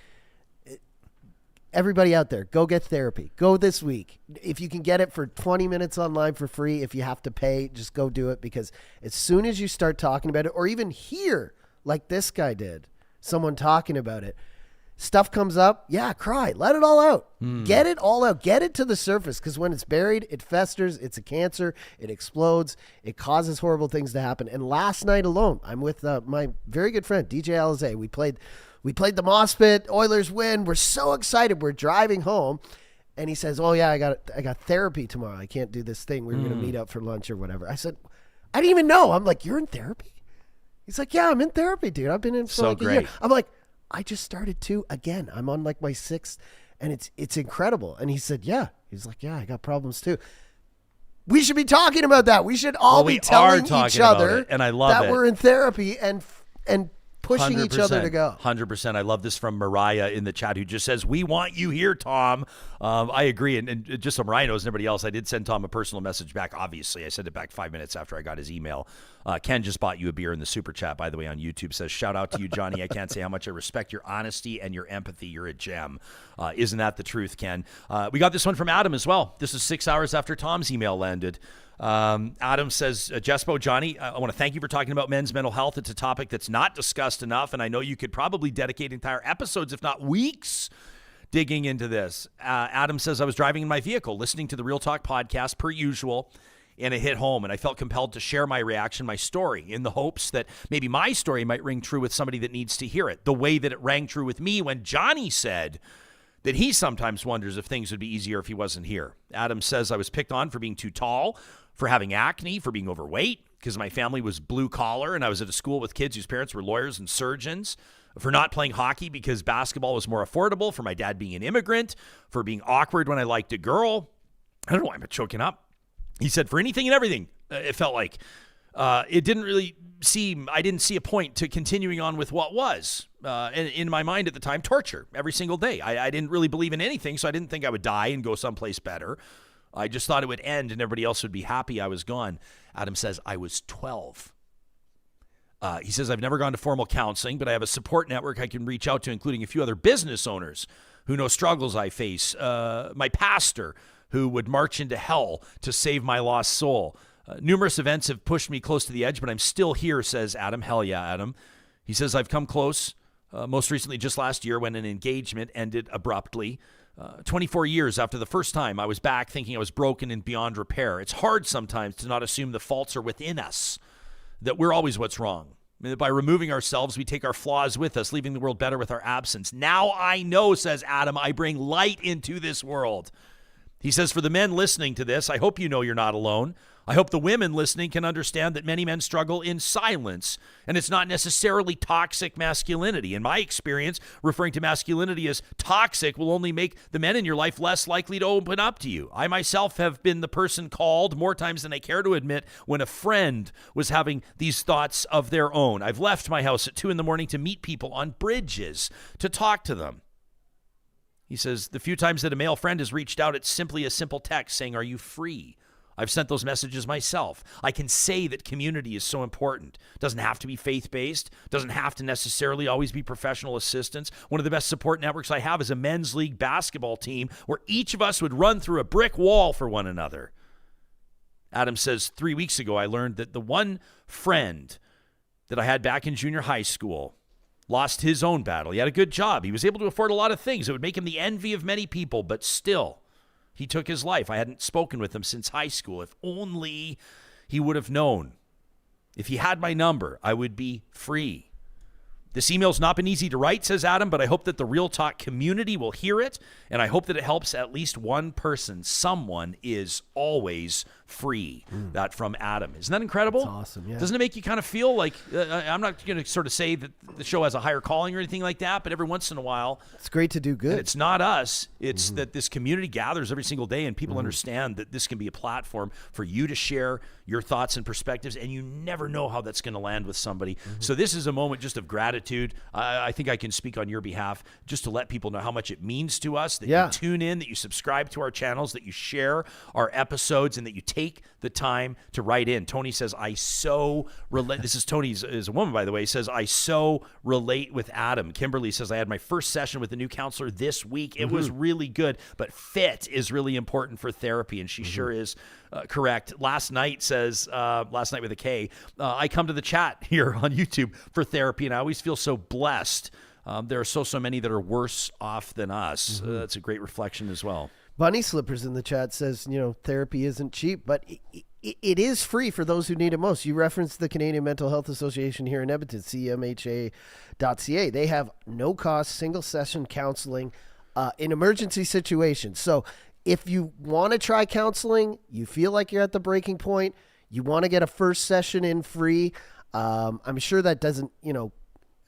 S5: everybody out there, go get therapy. Go this week. If you can get it for 20 minutes online for free, if you have to pay, just go do it. Because as soon as you start talking about it, or even hear, like this guy did, someone talking about it, stuff comes up. Yeah, cry. Let it all out. Get it all out. Get it to the surface. Because when it's buried, it festers. It's a cancer. It explodes. It causes horrible things to happen. And last night alone, I'm with my very good friend, DJ Alizé. We played the Moss Pit. Oilers win. We're so excited. We're driving home. And he says, oh, yeah, I got therapy tomorrow. I can't do this thing. We were going to meet up for lunch or whatever. I said, I didn't even know. I'm like, you're in therapy? He's like, yeah, I'm in therapy, dude. I've been in for like a year. I'm like, I just started too. Again, I'm on like my 6th, and it's incredible. And he said, yeah. He's like, yeah, I got problems too. We should be talking about that. We should all be telling each other
S3: and I love
S5: that we're in therapy and pushing each other to go.
S3: 100%. I love this from Mariah in the chat, who just says, we want you here, Tom. I agree. And just so Mariah knows and everybody else, I did send Tom a personal message back. Obviously, I sent it back 5 minutes after I got his email. Ken just bought you a beer in the super chat, by the way, on YouTube. Says, shout out to you, Johnny. I can't say how much I respect your honesty and your empathy. You're a gem. Isn't that the truth, Ken? We got this one from Adam as well. This is 6 hours after Tom's email landed. Adam says, Jespo, Johnny, I want to thank you for talking about men's mental health. It's a topic that's not discussed enough, and I know you could probably dedicate entire episodes, if not weeks, digging into this. Adam says, I was driving in my vehicle, listening to the Real Talk podcast per usual, and it hit home, and I felt compelled to share my reaction, my story, in the hopes that maybe my story might ring true with somebody that needs to hear it, the way that it rang true with me when Johnny said that he sometimes wonders if things would be easier if he wasn't here. Adam says, I was picked on for being too tall, for having acne, for being overweight, because my family was blue collar and I was at a school with kids whose parents were lawyers and surgeons, for not playing hockey because basketball was more affordable, for my dad being an immigrant, for being awkward when I liked a girl. I don't know why I'm choking up. He said, for anything and everything, it felt like. It didn't really seem, I didn't see a point to continuing on with what was, in my mind at the time, torture every single day. I didn't really believe in anything, so I didn't think I would die and go someplace better. I just thought it would end and everybody else would be happy I was gone. Adam says, I was 12. He says, I've never gone to formal counseling, but I have a support network I can reach out to, including a few other business owners who know struggles I face. My pastor, who would march into hell to save my lost soul. Numerous events have pushed me close to the edge, but I'm still here, says Adam. Hell yeah, Adam. He says, I've come close, most recently just last year when an engagement ended abruptly. 24 years after the first time, I was back thinking I was broken and beyond repair. It's hard sometimes to not assume the faults are within us, that we're always what's wrong. I mean, by removing ourselves, we take our flaws with us, leaving the world better with our absence. Now I know, says Adam, I bring light into this world. He says, for the men listening to this, I hope you know you're not alone. I hope the women listening can understand that many men struggle in silence, and it's not necessarily toxic masculinity. In my experience, referring to masculinity as toxic will only make the men in your life less likely to open up to you. I myself have been the person called more times than I care to admit when a friend was having these thoughts of their own. I've left my house at 2 a.m. to meet people on bridges, to talk to them. He says, the few times that a male friend has reached out, it's simply a simple text saying, are you free? I've sent those messages myself. I can say that community is so important. It doesn't have to be faith-based. It doesn't have to necessarily always be professional assistance. One of the best support networks I have is a men's league basketball team where each of us would run through a brick wall for one another. Adam says, 3 weeks ago, I learned that the one friend that I had back in junior high school lost his own battle. He had a good job. He was able to afford a lot of things. It would make him the envy of many people, but still, he took his life. I hadn't spoken with him since high school. If only he would have known. If you had my number, I would be free. This email's not been easy to write, says Adam, but I hope that the Real Talk community will hear it, and I hope that it helps at least one person. Someone is always free. That from Adam. Isn't that incredible?
S5: That's awesome, yeah.
S3: Doesn't it make you kind of feel like, I'm not going to sort of say that the show has a higher calling or anything like that, but every once in a while.
S5: It's great to do good.
S3: And it's not us. It's that this community gathers every single day, and people understand that this can be a platform for you to share your thoughts and perspectives, and you never know how that's going to land with somebody. So this is a moment just of gratitude. I think I can speak on your behalf just to let people know how much it means to us that you tune in, that you subscribe to our channels, that you share our episodes, and that you take the time to write in. Tony says, I so relate. This is Tony's, is a woman, by the way, says, I so relate with Adam. Kimberly says, I had my first session with the new counselor this week. It was really good, but fit is really important for therapy, and she sure is. Correct. Last night says, last night with a K, I come to the chat here on YouTube for therapy, and I always feel so blessed. There are so many that are worse off than us. That's a great reflection as well.
S5: Bunny Slippers in the chat says, therapy isn't cheap, but it is free for those who need it most. You referenced the Canadian Mental Health Association here in Edmonton, cmha.ca. They have no-cost, single-session counseling in emergency situations. So if you want to try counseling, you feel like you're at the breaking point, you want to get a first session in free, I'm sure that doesn't,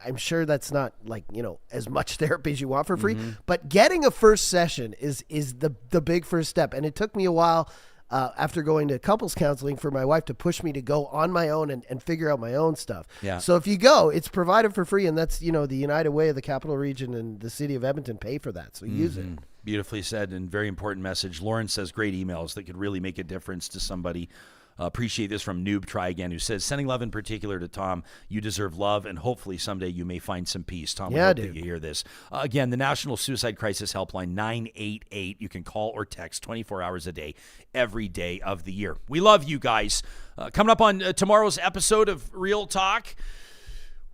S5: I'm sure that's not like, as much therapy as you want for free, but getting a first session is the big first step. And it took me a while after going to couples counseling for my wife to push me to go on my own and figure out my own stuff.
S3: Yeah.
S5: So if you go, it's provided for free. And that's, the United Way of the Capital Region and the city of Edmonton pay for that. So use it.
S3: Beautifully said and very important message. Lauren says great emails that could really make a difference to somebody. Appreciate this from Noob Try Again, who says, sending love in particular to Tom. You deserve love, and hopefully someday you may find some peace. Tom, I hope that you hear this. Again, the National Suicide Crisis Helpline, 988. You can call or text 24 hours a day, every day of the year. We love you guys. Coming up on tomorrow's episode of Real Talk,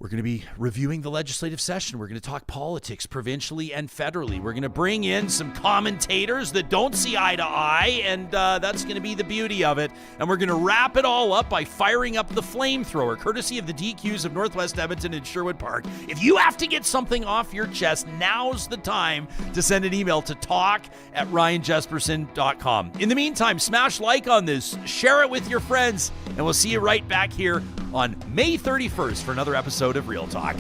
S3: we're going to be reviewing the legislative session. We're going to talk politics provincially and federally. We're going to bring in some commentators that don't see eye to eye, and that's going to be the beauty of it. And we're going to wrap it all up by firing up the flamethrower, courtesy of the DQs of Northwest Edmonton and Sherwood Park. If you have to get something off your chest, now's the time to send an email to talk@ryanjesperson.com. In the meantime, smash like on this, share it with your friends, and we'll see you right back here on May 31st for another episode of Real Talk.